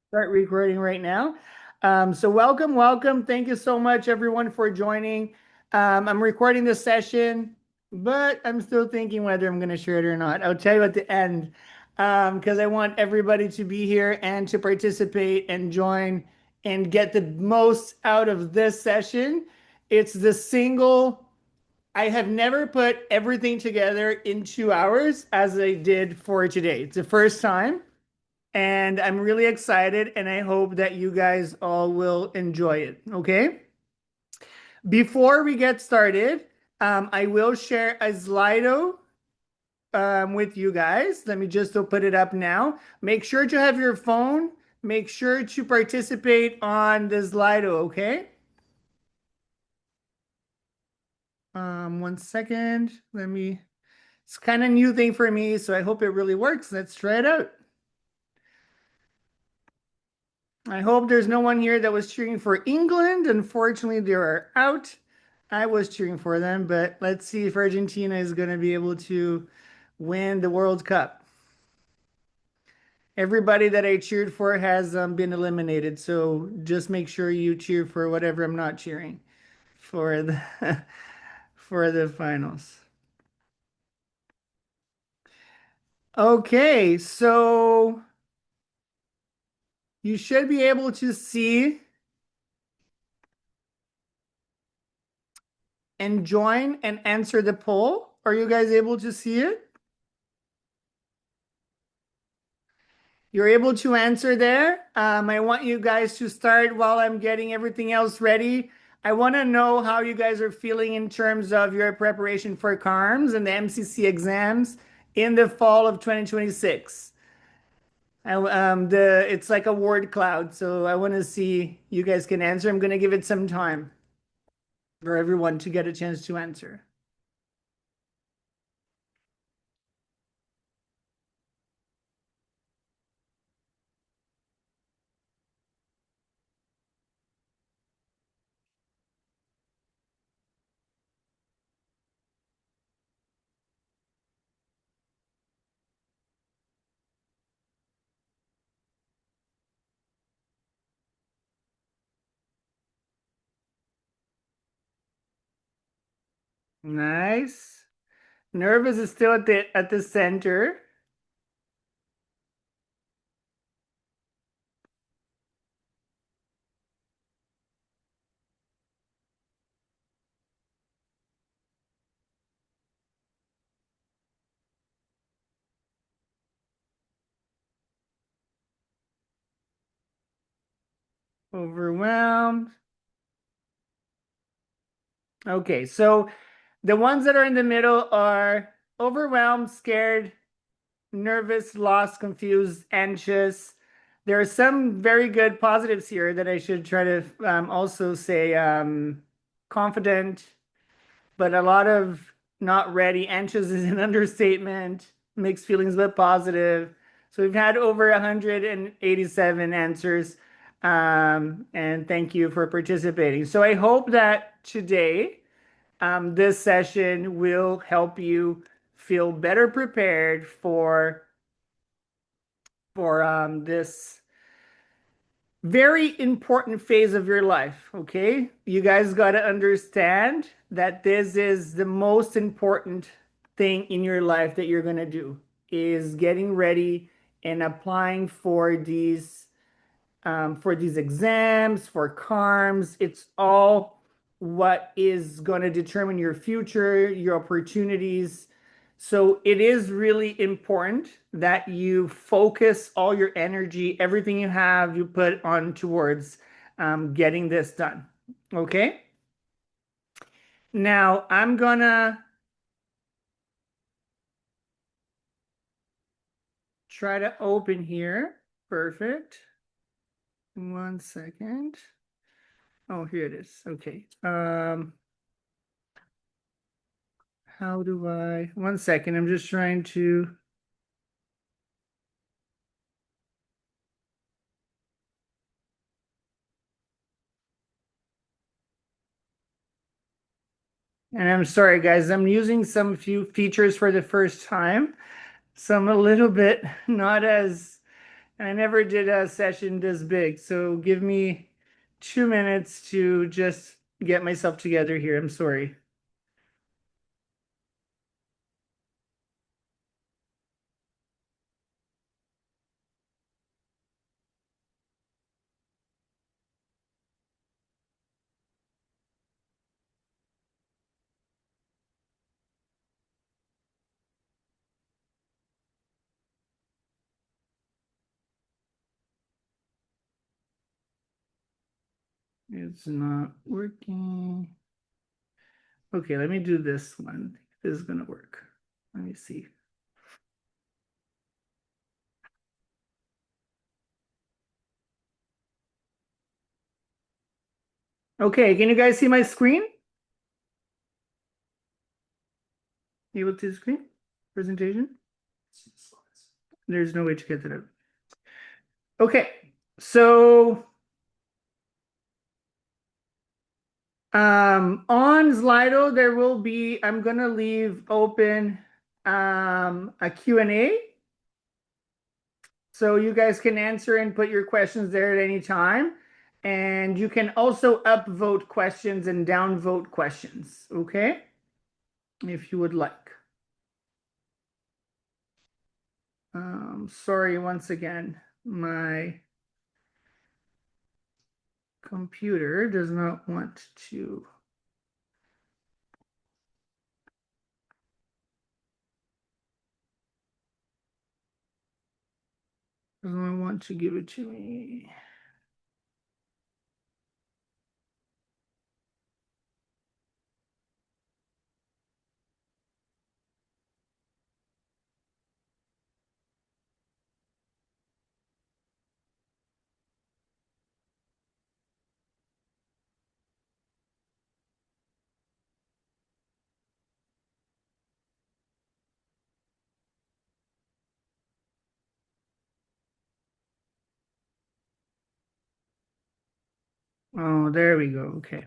Start recording right now. So welcome. Thank you so much, everyone, for joining. I'm recording this session, but I'm still thinking whether I'm going to share it or not. I'll tell you at the end, because I want everybody to be here and to participate and join and get the most out of this session. It's the single. I have never put everything together in 2 hours as I did for today. It's the first time and I'm really excited and I hope that you guys all will enjoy it. Okay. Before we get started, I will share a Slido with you guys. Let me just put it up now. Make sure to have your phone. Make sure to participate on the Slido. Okay. 1 second. It's kind of new thing for me, so I hope it really works. Let's try it out. I hope there's no one here that was cheering for England. Unfortunately, they are out. I was cheering for them, but let's see if Argentina is going to be able to win the World Cup. Everybody that I cheered for has been eliminated, so just make sure you cheer for whatever I'm not cheering for the for the finals. Okay, so you should be able to see and join and answer the poll. Are you guys able to see it? You're able to answer there. I want you guys to start while I'm getting everything else ready. I want to know how you guys are feeling in terms of your preparation for CaRMS and the MCC exams in the fall of 2026. It's like a word cloud, so I want to see you guys can answer. I'm going to give it some time for everyone to get a chance to answer. Nice. Nervous is still at the center. Overwhelmed. Okay, so the ones that are in the middle are overwhelmed, scared, nervous, lost, confused, anxious. There are some very good positives here that I should try to also say confident, but a lot of not ready. Anxious is an understatement, mixed feelings but positive. So we've had over 187 answers. And thank you for participating. So I hope that today this session will help you feel better prepared for this very important phase of your life. Okay, you guys got to understand that this is the most important thing in your life that you're going to do is getting ready and applying for these exams, for CARMS. It's all what is going to determine your future, your opportunities. So it is really important that you focus all your energy, everything you have, you put on towards getting this done. Okay. Now I'm gonna try to open here. Perfect. 1 second. Oh, here it is. Okay. How do I, 1 second, I'm just trying to, and I'm sorry guys, I'm using some few features for the first time. So I'm a little bit not as And I never did a session this big. So give me 2 minutes to just get myself together here. I'm sorry. It's not working. Okay, let me do this one. This is gonna work. Let me see. Okay, can you guys see my screen? You able to see the screen? Presentation? There's no way to get that out. Okay, so on Slido, there will be, I'm gonna leave open a Q&A. So you guys can answer and put your questions there at any time. And you can also upvote questions and downvote questions, okay? If you would like. Sorry, once again, my computer does not want to. Doesn't want to give it to me. Oh, there we go. Okay.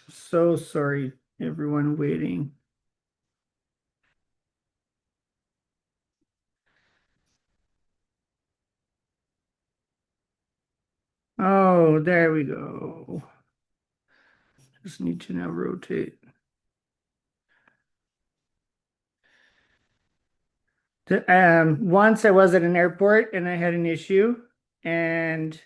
So sorry, everyone waiting. Oh, there we go. Just need to now rotate. Once I was at an airport and I had an issue, and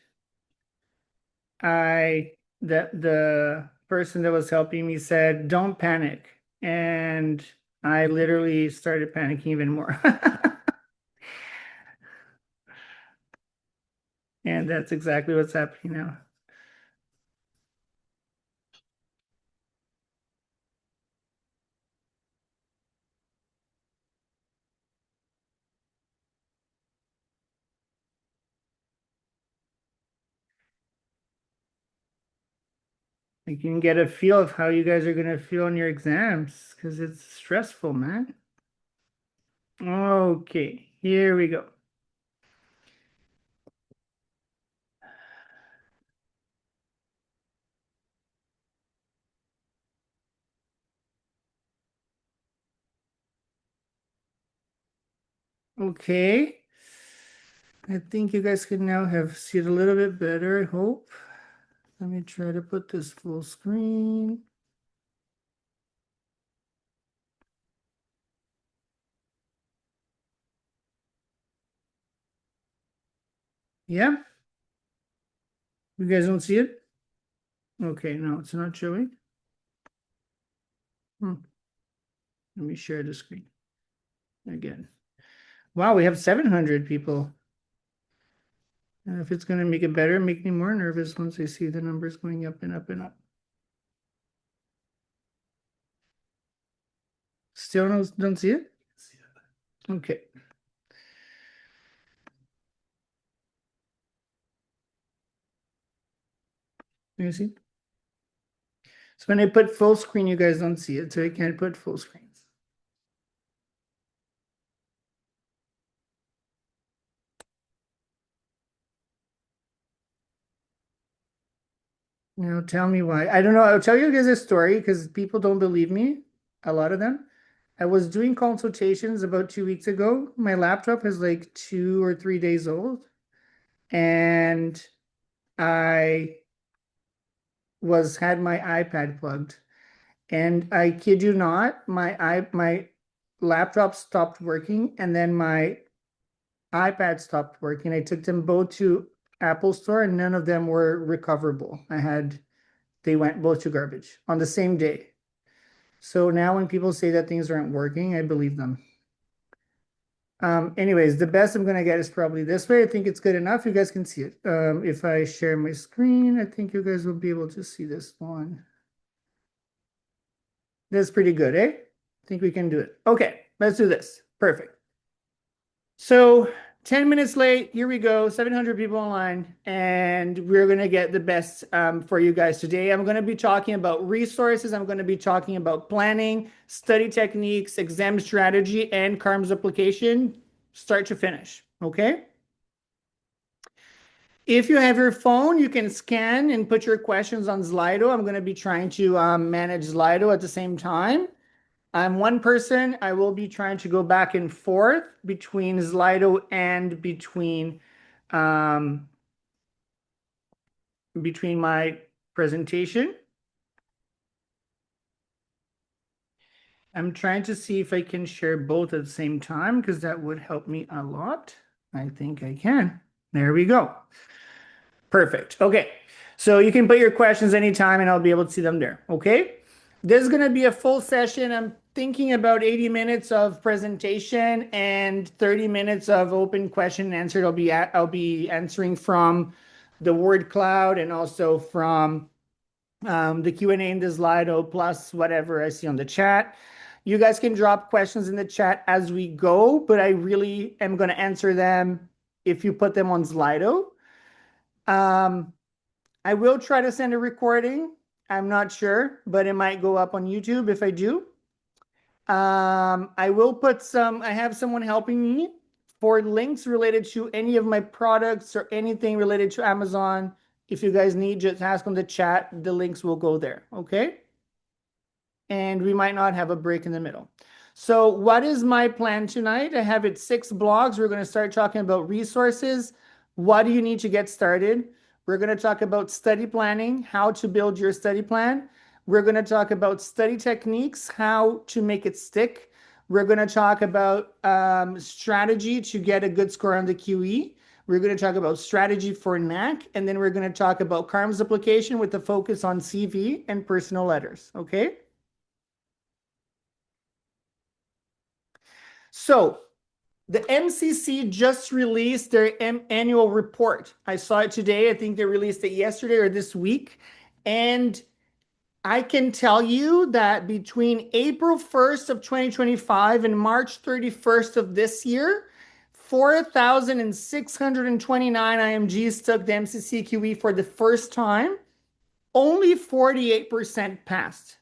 the person that was helping me said, "Don't panic," and I literally started panicking even more. And that's exactly what's happening now. You can get a feel of how you guys are gonna feel in your exams because it's stressful, man. Okay, here we go. Okay. I think you guys can now have see it a little bit better, I hope. Let me try to put this full screen. Yeah, you guys don't see it? Okay, no, it's not showing. Let me share the screen again. Wow, we have 700 people. If it's going to make it better, make me more nervous once I see the numbers going up and up and up. Still don't see it? Okay. You see? So when I put full screen, you guys don't see it, so I can't put full screens. Tell me why. I don't know. I'll tell you guys a story because people don't believe me, a lot of them. I was doing consultations about 2 weeks ago. My laptop is like 2 or 3 days old, and I was had my iPad plugged. And I kid you not, my laptop stopped working, and then my iPad stopped working. I took them both to Apple Store, and none of them were recoverable. They went both to garbage on the same day. So now when people say that things aren't working, I believe them. Anyways, the best I'm gonna get is probably this way. I think it's good enough. You guys can see it. If I share my screen, I think you guys will be able to see this one. That's pretty good, eh? I think we can do it. Okay, let's do this. Perfect. So 10 minutes late, here we go, 700 people online, and we're going to get the best for you guys today. I'm going to be talking about resources. I'm going to be talking about planning, study techniques, exam strategy, and CaRMS application, start to finish, okay? If you have your phone, you can scan and put your questions on Slido. I'm going to be trying to manage Slido at the same time. I'm one person. I will be trying to go back and forth between Slido and um, between my presentation. I'm trying to see if I can share both at the same time because that would help me a lot. I think I can. There we go. Perfect. Okay. So you can put your questions anytime and I'll be able to see them there. Okay. This is going to be a full session. I'm thinking about 80 minutes of presentation and 30 minutes of open question and answer. I'll be answering from the word cloud and also from the Q&A in the Slido plus whatever I see on the chat. You guys can drop questions in the chat as we go, but I really am going to answer them if you put them on Slido. I will try to send a recording. I'm not sure, but it might go up on YouTube if I do. I will I have someone helping me for links related to any of my products or anything related to Amazon. If you guys need, just ask on the chat. The links will go there, okay? And we might not have a break in the middle. So what is my plan tonight? I have it 6 blogs. We're going to start talking about resources. What do you need to get started? We're going to talk about study planning, how to build your study plan. We're going to talk about study techniques, how to make it stick. We're going to talk about strategy to get a good score on the QE. We're going to talk about strategy for NAC, and then we're going to talk about CaRMS application with the focus on CV and personal letters, okay? So the MCC just released their annual report. I saw it today. I think they released it yesterday or this week. And I can tell you that between April 1st of 2025 and March 31st of this year, 4,629 IMGs took the MCCQE for the first time. Only 48% passed.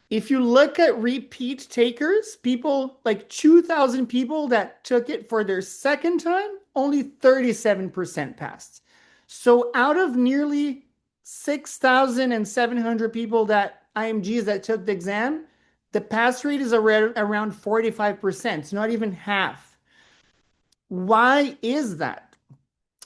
If you look at repeat takers, people like 2,000 people that took it for their second time, only 37% passed. So out of nearly 6,700 people that IMGs that took the exam, the pass rate is around 45%. It's not even half. Why is that?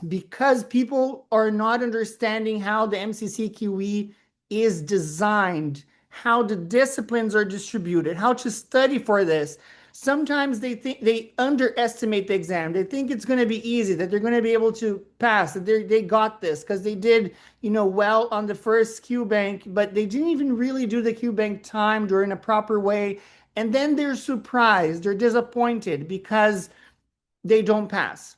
Because people are not understanding how the MCCQE is designed, how the disciplines are distributed, how to study for this. Sometimes they underestimate the exam. They think it's going to be easy, that they're going to be able to pass, that they got this because they did, well on the first Q bank, but they didn't even really do the Q bank time during a proper way. And then they're surprised, they're disappointed because they don't pass.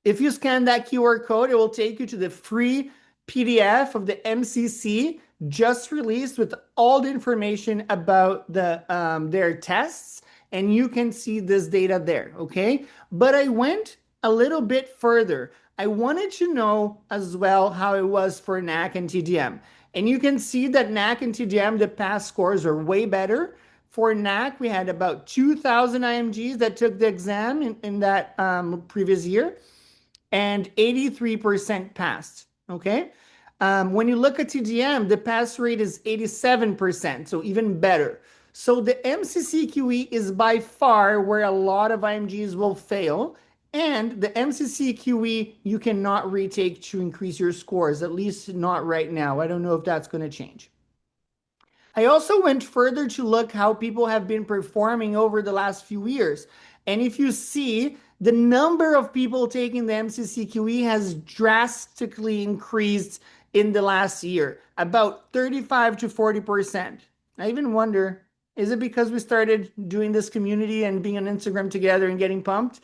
If you scan that QR code, it will take you to the free PDF of the MCC just released with all the information about their tests, and you can see this data there, okay? But I went a little bit further. I wanted to know as well how it was for NAC and TDM. And you can see that NAC and TDM, the pass scores are way better. For NAC, we had about 2,000 IMGs that took the exam in that previous year, and 83% passed, okay? When you look at TDM, the pass rate is 87%, so even better. So the MCCQE is by far where a lot of IMGs will fail. And the MCCQE you cannot retake to increase your scores, at least not right now. I don't know if that's going to change. I also went further to look how people have been performing over the last few years. And if you see, the number of people taking the MCCQE has drastically increased in the last year, about 35 to 40%. I even wonder, is it because we started doing this community and being on Instagram together and getting pumped?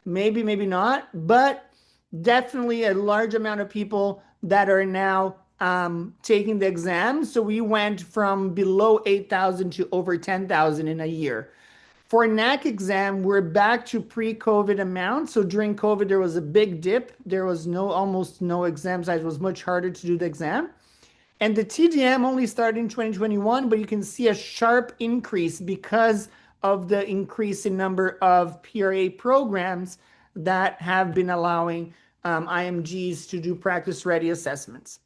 Maybe, maybe not, but definitely a large amount of people that are now taking the exam. So we went from below 8,000 to over 10,000 in a year. For NAC exam, we're back to pre-COVID amounts. So during COVID, there was a big dip. There was almost no exam size. It was much harder to do the exam. And the TDM only started in 2021, but you can see a sharp increase because of the increase in number of PRA programs that have been allowing IMGs to do practice ready assessments.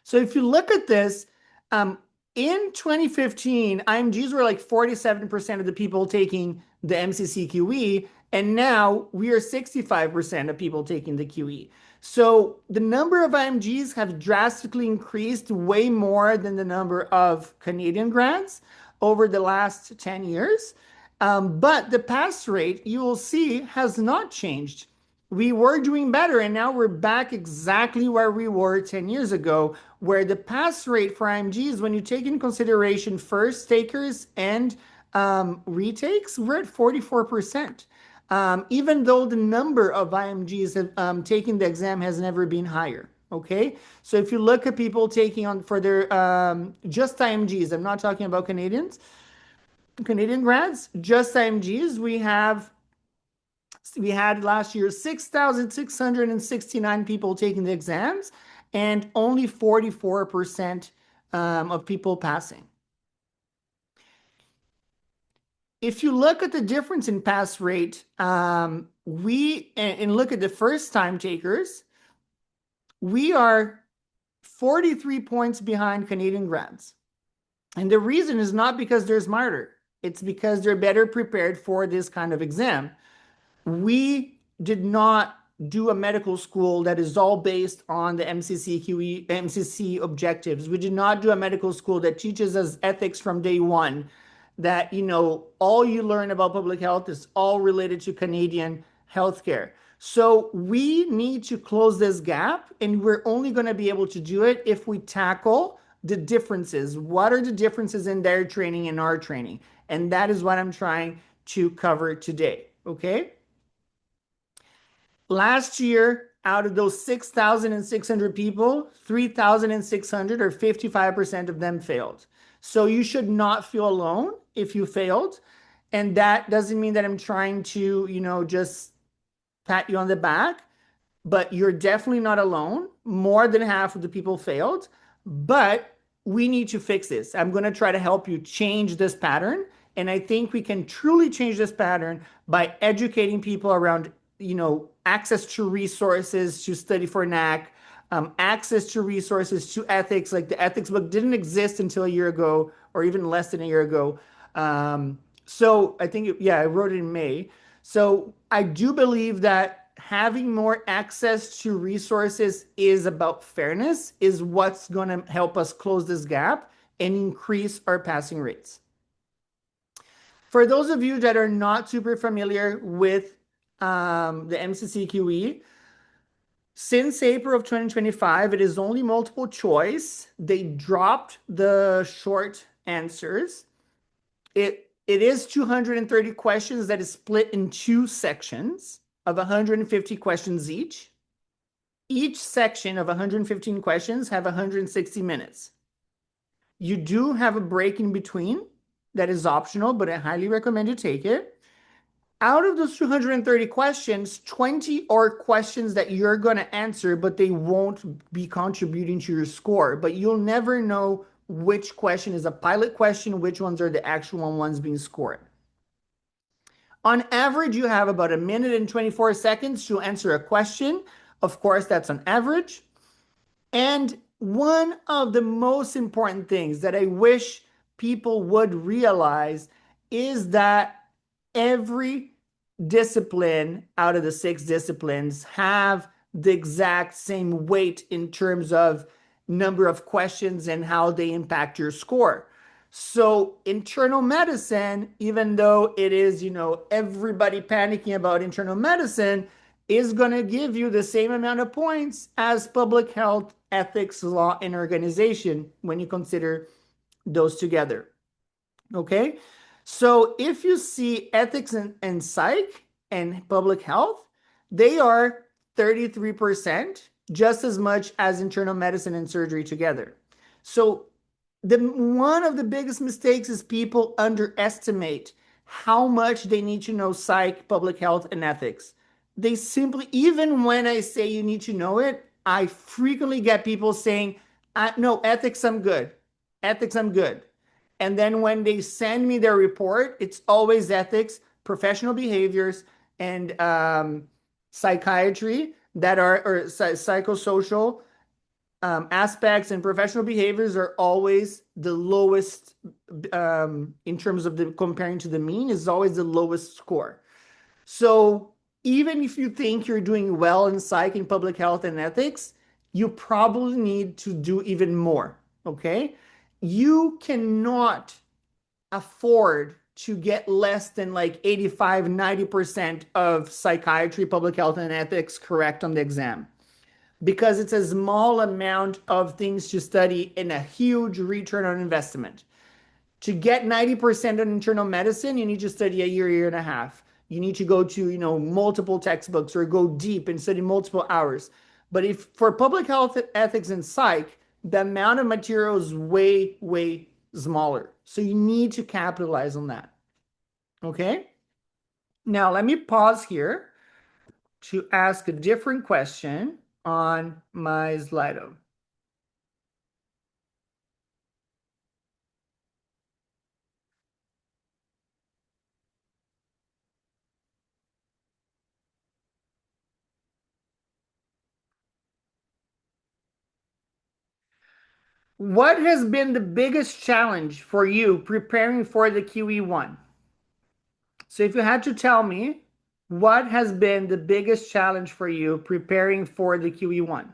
So if you look at this, in 2015, IMGs were like 47% of the people taking the MCCQE, and now we are 65% of people taking the QE. So the number of IMGs have drastically increased way more than the number of Canadian grads over the last 10 years. But the pass rate, you will see, has not changed. We were doing better, and now we're back exactly where we were 10 years ago, where the pass rate for IMGs, when you take in consideration first takers and retakes, we're at 44%. Even though the number of IMGs have taken the exam has never been higher. Okay, so if you look at people taking on for their just IMGs, I'm not talking about Canadian grads, just IMGs, we had last year 6,669 people taking the exams and only 44% of people passing. If you look at the difference in pass rate, and look at the first time takers, we are 43 points behind Canadian grads. And the reason is not because they're smarter. It's because they're better prepared for this kind of exam. We did not do a medical school that is all based on the MCC objectives. We did not do a medical school that teaches us ethics from day one, that, all you learn about public health is all related to Canadian healthcare. So we need to close this gap, and we're only going to be able to do it if we tackle the differences. What are the differences in their training and our training? And that is what I'm trying to cover today, okay? Last year, out of those 6,600 people, 3,600 or 55% of them failed. So you should not feel alone if you failed. And that doesn't mean that I'm trying to, just pat you on the back, but you're definitely not alone. More than half of the people failed, but we need to fix this. I'm going to try to help you change this pattern. And I think we can truly change this pattern by educating people around, access to resources to study for NAC, access to resources to ethics. Like the ethics book didn't exist until a year ago, or even less than a year ago. So I think, I wrote it in May. So I do believe that having more access to resources is about fairness, is what's going to help us close this gap and increase our passing rates. For those of you that are not super familiar with the MCCQE, since April of 2025, it is only multiple choice. They dropped the short answers. It is 230 questions that is split in two sections of 150 questions each. Each section of 115 questions have 160 minutes. You do have a break in between that is optional, but I highly recommend you take it. Out of those 230 questions, 20 are questions that you're going to answer, but they won't be contributing to your score. But you'll never know which question is a pilot question, which ones are the actual ones being scored. On average, you have about 1 minute and 24 seconds to answer a question. Of course, that's on average. And one of the most important things that I wish people would realize is that every discipline out of the six disciplines have the exact same weight in terms of number of questions and how they impact your score. So internal medicine, even though it is, everybody panicking about internal medicine, is going to give you the same amount of points as public health, ethics, law, and organization when you consider those together. Okay. So if you see ethics and psych and public health, they are 33%, just as much as internal medicine and surgery together. So one of the biggest mistakes is people underestimate how much they need to know psych, public health, and ethics. They simply, even when I say you need to know it, I frequently get people saying, no, ethics, I'm good. Ethics, I'm good. And then when they send me their report, it's always ethics, professional behaviors, and psychiatry that are, or psychosocial aspects and professional behaviors are always the lowest in terms of the comparing to the mean is always the lowest score. So even if you think you're doing well in psych and public health and ethics, you probably need to do even more. Okay. You cannot afford to get less than like 85, 90% of psychiatry, public health, and ethics correct on the exam because it's a small amount of things to study and a huge return on investment. To get 90% on internal medicine, you need to study a year and a half. You need to go to, multiple textbooks or go deep and study multiple hours. But if for public health, ethics, and psych, the amount of material is way, way smaller. So you need to capitalize on that. Okay. Now let me pause here to ask a different question on my Slido. What has been the biggest challenge for you preparing for the QE1? So if you had to tell me, what has been the biggest challenge for you preparing for the QE1?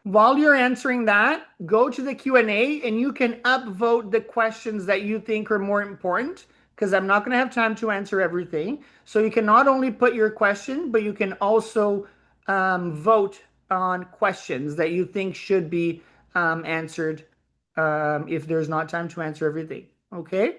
While you're answering that, go to the Q&A and you can upvote the questions that you think are more important because I'm not going to have time to answer everything. So you can not only put your question, but you can also vote on questions that you think should be answered if there's not time to answer everything. Okay?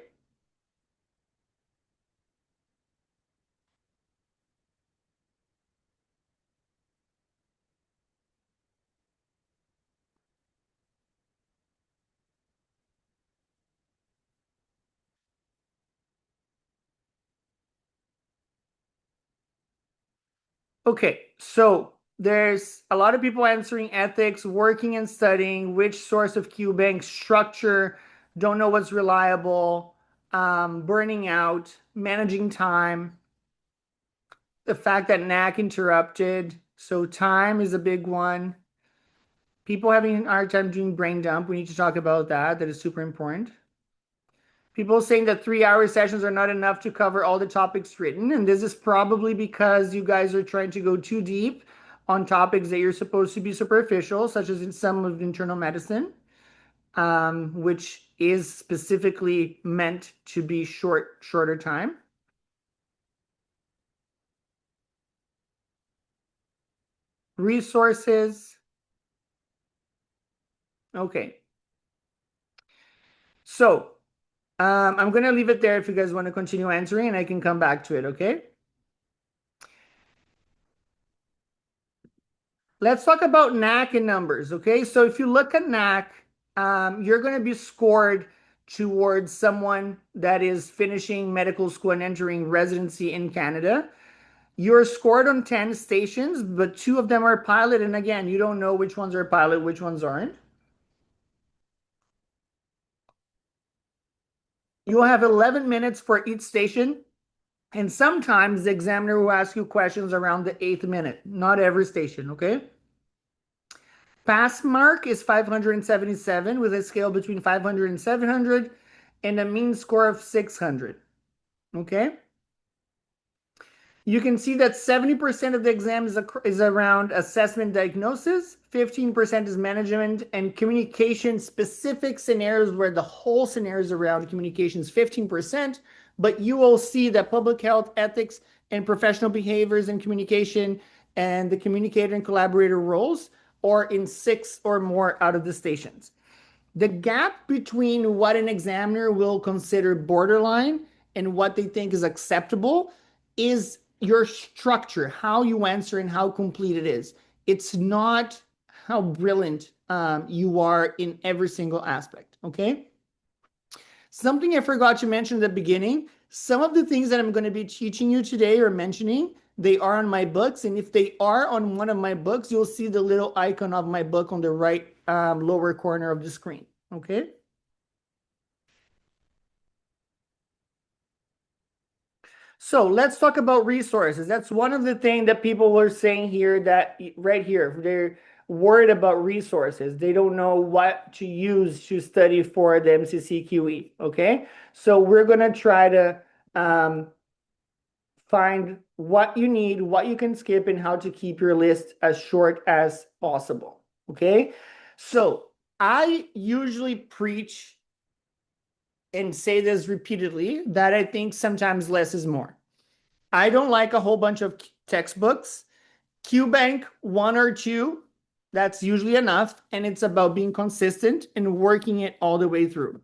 Okay, so there's a lot of people answering ethics, working and studying, which source of Q bank structure, don't know what's reliable, burning out, managing time, the fact that NAC interrupted. So time is a big one. People having a hard time doing brain dump. We need to talk about that. That is super important. People saying that 3 hour sessions are not enough to cover all the topics written. And this is probably because you guys are trying to go too deep on topics that you're supposed to be superficial, such as in some of internal medicine, which is specifically meant to be shorter time. Resources. Okay. So I'm going to leave it there if you guys want to continue answering and I can come back to it. Okay. Let's talk about NAC and numbers, okay? So if you look at NAC, you're going to be scored towards someone that is finishing medical school and entering residency in Canada. You're scored on 10 stations, but two of them are pilot. And again, you don't know which ones are pilot, which ones aren't. You'll have 11 minutes for each station. And sometimes the examiner will ask you questions around the 8th minute, not every station, okay? Pass mark is 577 with a scale between 500 and 700 and a mean score of 600. Okay. You can see that 70% of the exam is around assessment diagnosis, 15% is management and communication specific scenarios where the whole scenario is around communications, 15%. But you will see that public health, ethics, and professional behaviors and communication and the communicator and collaborator roles are in 6 or more out of the stations. The gap between what an examiner will consider borderline and what they think is acceptable is your structure, how you answer and how complete it is. It's not how brilliant you are in every single aspect. Okay. Something I forgot to mention at the beginning, some of the things that I'm going to be teaching you today or mentioning, they are on my books. And if they are on one of my books, you'll see the little icon of my book on the right lower corner of the screen. Okay. So let's talk about resources. That's one of the things that people were saying here that right here, they're worried about resources. They don't know what to use to study for the MCCQE. Okay. So we're going to try to find what you need, what you can skip, and how to keep your list as short as possible. Okay. So I usually preach and say this repeatedly that I think sometimes less is more. I don't like a whole bunch of textbooks. QBank, one or two, that's usually enough. And it's about being consistent and working it all the way through.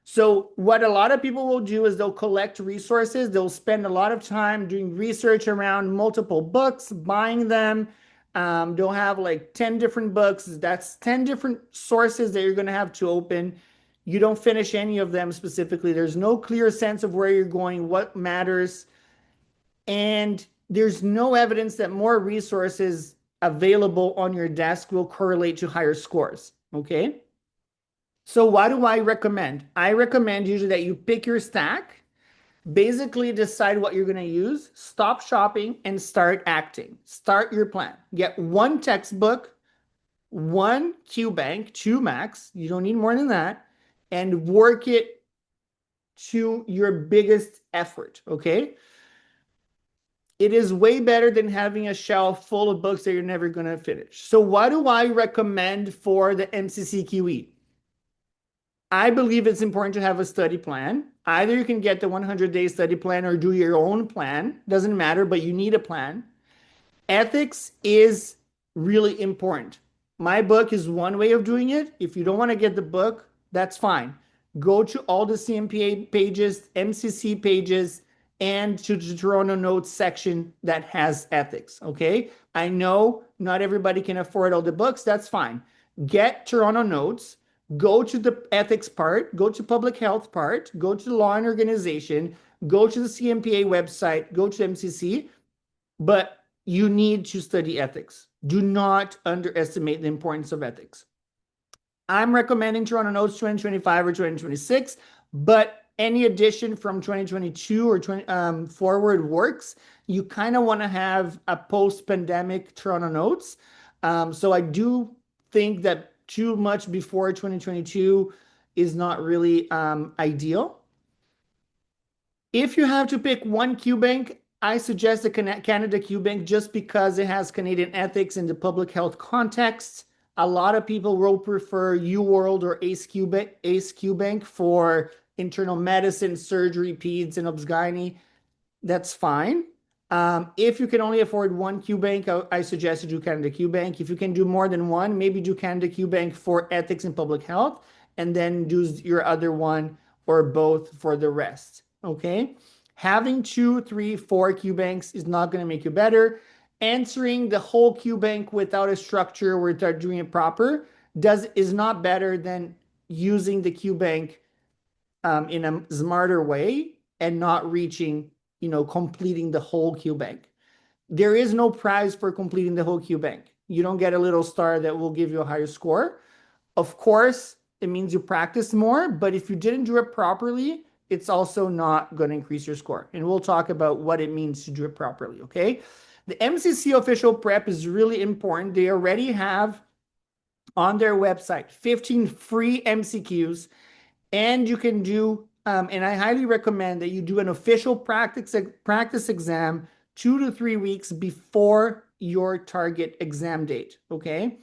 So what a lot of people will do is they'll collect resources. They'll spend a lot of time doing research around multiple books, buying them. They'll have like 10 different books. That's 10 different sources that you're going to have to open. You don't finish any of them specifically. There's no clear sense of where you're going, what matters. And there's no evidence that more resources available on your desk will correlate to higher scores. Okay. So what do I recommend? I recommend usually that you pick your stack, basically decide what you're going to use, stop shopping and start acting. Start your plan. Get one textbook, one QBank, two max. You don't need more than that, and work it to your biggest effort. Okay. It is way better than having a shelf full of books that you're never going to finish. So what do I recommend for the MCCQE? I believe it's important to have a study plan. Either you can get the 100-day study plan or do your own plan. Doesn't matter, but you need a plan. Ethics is really important. My book is one way of doing it. If you don't want to get the book, that's fine. Go to all the CMPA pages, MCC pages, and to the Toronto Notes section that has ethics. Okay. I know not everybody can afford all the books. That's fine. Get Toronto Notes. Go to the ethics part, go to public health part, go to the law and organization, go to the CMPA website, go to MCC, but you need to study ethics. Do not underestimate the importance of ethics. I'm recommending Toronto Notes 2025 or 2026, but any addition from 2022 or 20 forward works. You kind of want to have a post-pandemic Toronto Notes. So I do think that too much before 2022 is not really ideal. If you have to pick one QBank, I suggest the Canada QBank just because it has Canadian ethics in the public health context. A lot of people will prefer UWorld or ACE QBank for internal medicine, surgery, peds, and obs-gyne. That's fine. If you can only afford one QBank, I suggest you do Canada QBank. If you can do more than one, maybe do Canada QBank for ethics and public health, and then do your other one or both for the rest. Okay. Having 2, 3, 4 QBanks is not going to make you better. Answering the whole QBank without a structure or without doing it proper is not better than using the QBank in a smarter way and not reaching, completing the whole QBank. There is no prize for completing the whole QBank. You don't get a little star that will give you a higher score. Of course, it means you practice more, but if you didn't do it properly, it's also not going to increase your score. And we'll talk about what it means to do it properly, okay? The MCC official prep is really important. They already have on their website, 15 free MCQs, and you can do, and I highly recommend that you do an official practice exam 2 to 3 weeks before your target exam date. Okay.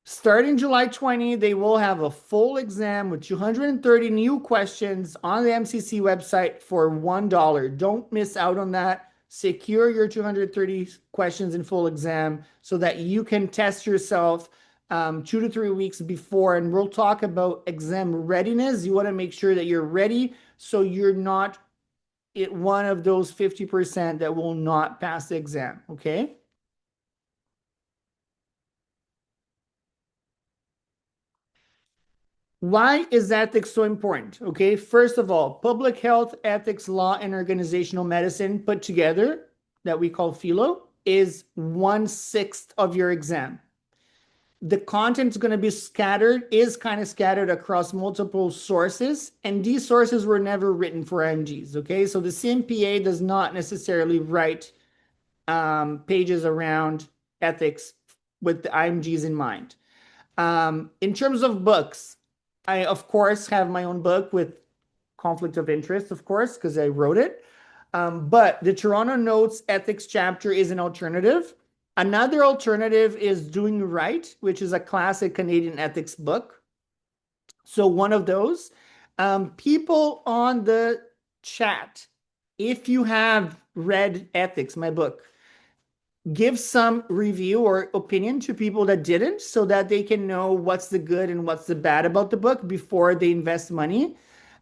Starting July 20, they will have a full exam with 230 new questions on the MCC website for $1. Don't miss out on that. Secure your 230 questions in full exam so that you can test yourself 2 to 3 weeks before. And we'll talk about exam readiness. You want to make sure that you're ready so you're not one of those 50% that will not pass the exam. Okay. Why is ethics so important? Okay, first of all, public health, ethics, law, and organizational medicine put together, that we call philo, is 1/6 of your exam. The content is going to be scattered, is kind of scattered across multiple sources, and these sources were never written for IMGs. Okay, so the CMPA does not necessarily write pages around ethics with the IMGs in mind. In terms of books, I, of course, have my own book with conflict of interest, of course, because I wrote it. But the Toronto Notes ethics chapter is an alternative. Another alternative is Doing Right, which is a classic Canadian ethics book. So one of those. People on the chat, if you have read Ethics, my book, give some review or opinion to people that didn't so that they can know what's the good and what's the bad about the book before they invest money.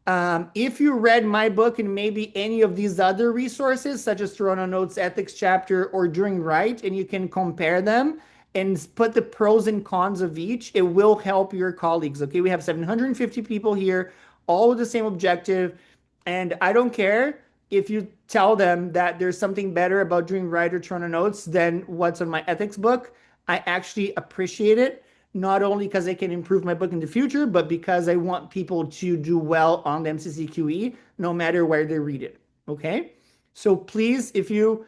If you read my book and maybe any of these other resources, such as Toronto Notes Ethics Chapter or Doing Right, and you can compare them and put the pros and cons of each, it will help your colleagues. Okay, we have 750 people here, all with the same objective. And I don't care if you tell them that there's something better about Doing Right or Toronto Notes than what's on my ethics book. I actually appreciate it, not only because I can improve my book in the future, but because I want people to do well on the MCCQE, no matter where they read it. Okay, so please, if you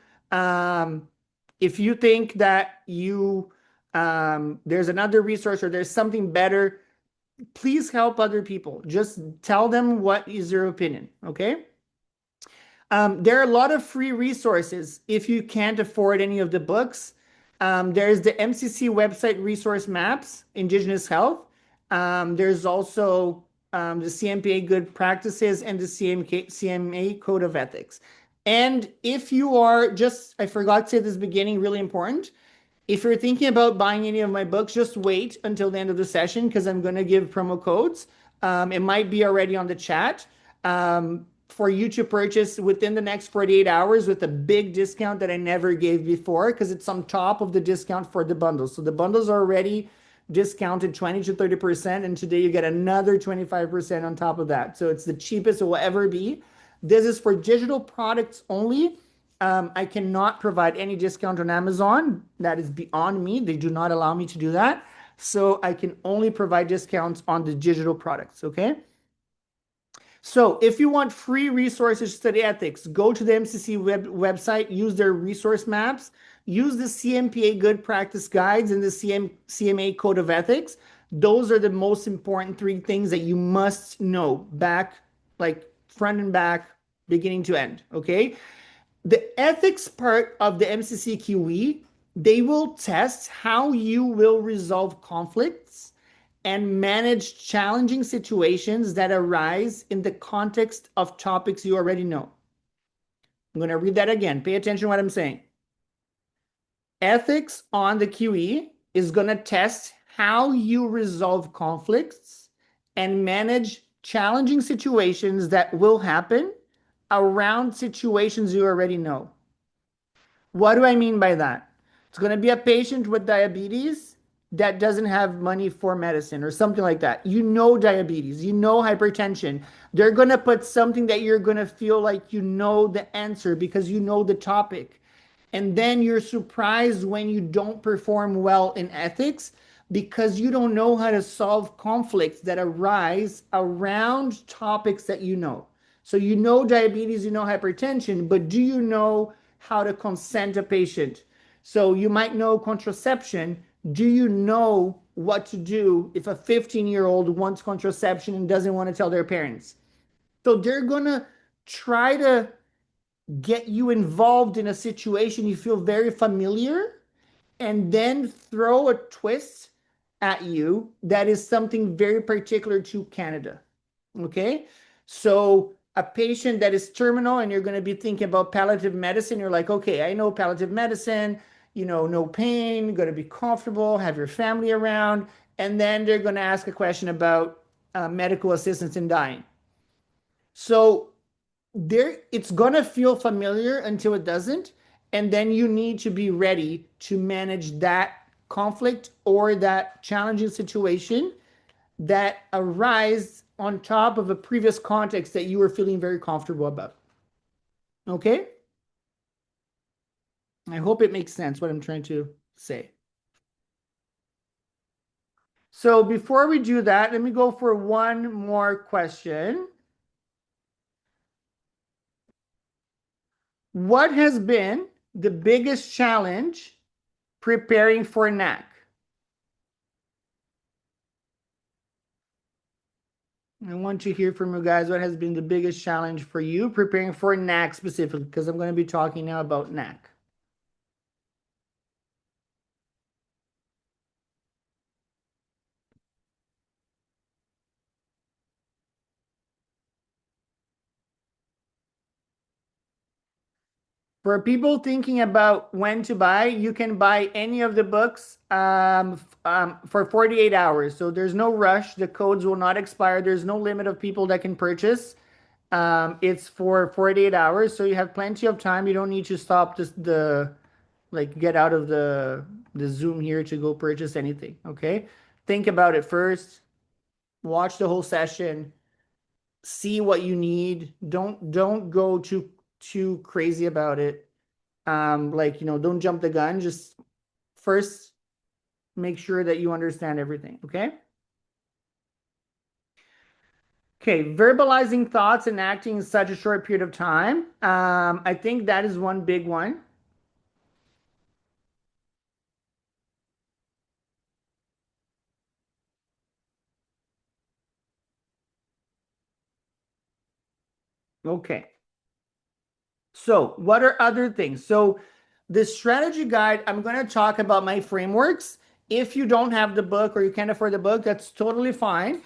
think that there's another resource or there's something better, please help other people. Just tell them what is your opinion. Okay. There are a lot of free resources if you can't afford any of the books. There's the MCC website resource maps, Indigenous Health. There's also the CMPA Good Practices and the CMA Code of Ethics. And if you are just, I forgot to say this beginning, really important. If you're thinking about buying any of my books, just wait until the end of the session because I'm going to give promo codes. It might be already on the chat for you to purchase within the next 48 hours with a big discount that I never gave before because it's on top of the discount for the bundles. So the bundles are already discounted 20 to 30%, and today you get another 25% on top of that. So it's the cheapest it will ever be. This is for digital products only. I cannot provide any discount on Amazon. That is beyond me. They do not allow me to do that. So I can only provide discounts on the digital products, okay? So if you want free resources to study ethics, go to the MCC website, use their resource maps, use the CMPA Good Practice Guides and the CMA Code of Ethics. Those are the most important 3 things that you must know back, like front and back, beginning to end, okay? The ethics part of the MCCQE, they will test how you will resolve conflicts and manage challenging situations that arise in the context of topics you already know. I'm going to read that again. Pay attention to what I'm saying. Ethics on the QE is going to test how you resolve conflicts and manage challenging situations that will happen around situations you already know. What do I mean by that? It's going to be a patient with diabetes that doesn't have money for medicine or something like that. You know diabetes, you know hypertension. They're going to put something that you're going to feel like you know the answer because you know the topic. And then you're surprised when you don't perform well in ethics because you don't know how to solve conflicts that arise around topics that you know. So you know diabetes, you know hypertension, but do you know how to consent a patient? So you might know contraception. Do you know what to do if a 15-year-old wants contraception and doesn't want to tell their parents. So they're gonna try to get you involved in a situation you feel very familiar and then throw a twist at you that is something very particular to Canada. Okay. So a patient that is terminal and you're going to be thinking about palliative medicine, you're like, okay, I know palliative medicine, no pain, going to be comfortable, have your family around. And then they're going to ask a question about medical assistance in dying. So there, it's going to feel familiar until it doesn't. And then you need to be ready to manage that conflict or that challenging situation that arise on top of a previous context that you were feeling very comfortable about. Okay? I hope it makes sense what I'm trying to say. So before we do that, let me go for one more question. What has been the biggest challenge preparing for NAC? I want to hear from you guys what has been the biggest challenge for you preparing for NAC specifically, because I'm going to be talking now about NAC. For people thinking about when to buy, you can buy any of the books for 48 hours. So there's no rush. The codes will not expire. There's no limit of people that can purchase. It's for 48 hours. So you have plenty of time. You don't need to stop like get out of the Zoom here to go purchase anything. Okay. Think about it first. Watch the whole session. See what you need. Don't go too crazy about it. Like, don't jump the gun. Just first make sure that you understand everything. Okay. Okay. Verbalizing thoughts and acting in such a short period of time. I think that is one big one. Okay. So, what are other things? So, this strategy guide, I'm going to talk about my frameworks. If you don't have the book or you can't afford the book, that's totally fine.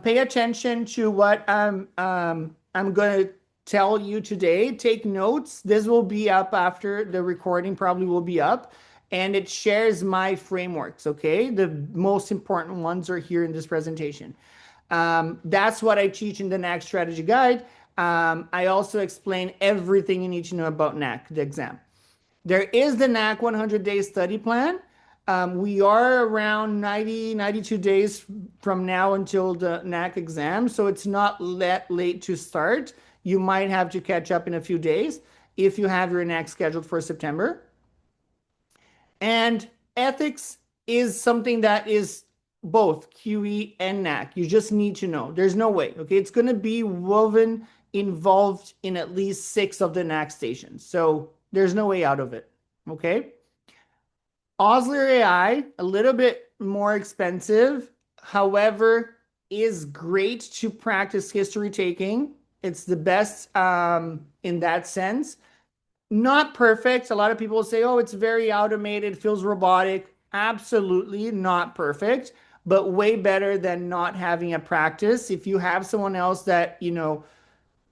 Pay attention to what I'm going to tell you today. Take notes. This will be up after the recording, probably will be up. And it shares my frameworks, okay? The most important ones are here in this presentation. That's what I teach in the NAC strategy guide. I also explain everything you need to know about NAC, the exam. There is the NAC 100-day study plan. We are around 92 days from now until the NAC exam, so it's not late to start. You might have to catch up in a few days if you have your NAC scheduled for September. And ethics is something that is both QE and NAC. You just need to know. There's no way. Okay. It's going to be woven involved in at least 6 of the NAC stations. So there's no way out of it. Okay. Osler AI, a little bit more expensive. However, is great to practice history taking. It's the best in that sense. Not perfect. A lot of people say, oh, it's very automated, feels robotic. Absolutely not perfect, but way better than not having a practice. If you have someone else that,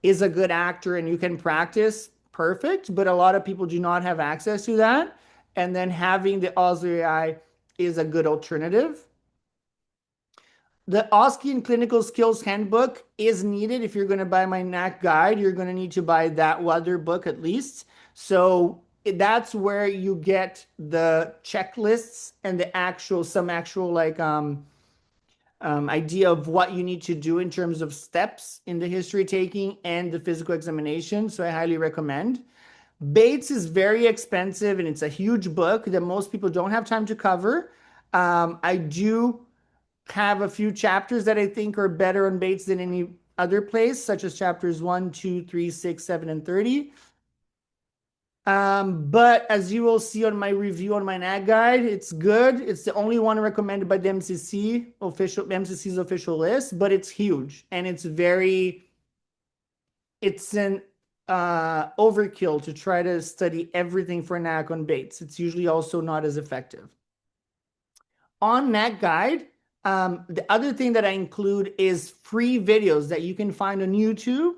is a good actor and you can practice, perfect. But a lot of people do not have access to that. And then having the Osler AI is a good alternative. The OSCE Clinical Skills Handbook is needed. If you're going to buy my NAC guide, you're going to need to buy that other book at least. So that's where you get the checklists and some actual like idea of what you need to do in terms of steps in the history taking and the physical examination. So I highly recommend. Bates is very expensive and it's a huge book that most people don't have time to cover. I do have a few chapters that I think are better on Bates than any other place, such as chapters 1, 2, 3, 6, 7, and 30. But as you will see on my review on my NAG guide, it's good. It's the only one recommended by the MCC's official list, but it's huge and it's an overkill to try to study everything for NAC on Bates. It's usually also not as effective. On that guide, the other thing that I include is free videos that you can find on YouTube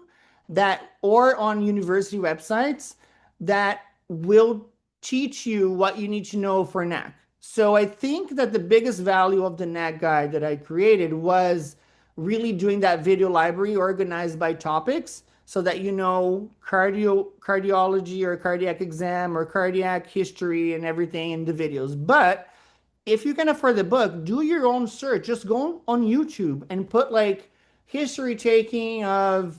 or on university websites that will teach you what you need to know for NAC. So I think that the biggest value of the NAC guide that I created was really doing that video library organized by topics so that you know cardiology or cardiac exam or cardiac history and everything in the videos. But if you can afford the book, do your own search. Just go on YouTube and put like history taking of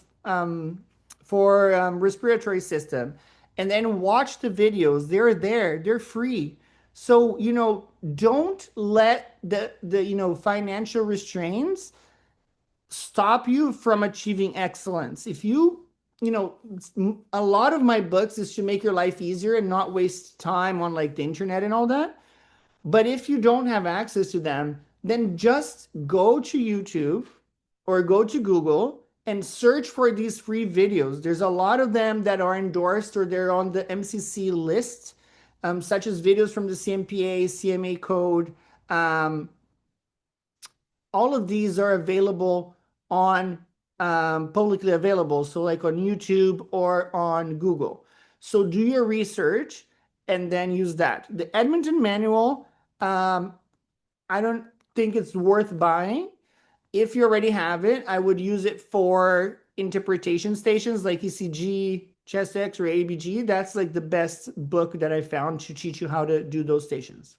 for respiratory system, and then watch the videos. They're there. They're free. So don't let the financial restraints stop you from achieving excellence. If a lot of my books is to make your life easier and not waste time on like the internet and all that. But if you don't have access to them, then just go to YouTube or go to Google and search for these free videos. There's a lot of them that are endorsed or they're on the MCC list, such as videos from the CMPA, CMA code. All of these are available on publicly available. So like on YouTube or on Google. So do your research and then use that. The Edmonton Manual, I don't think it's worth buying. If you already have it, I would use it for interpretation stations like ECG, chest X, or ABG. That's like the best book that I found to teach you how to do those stations.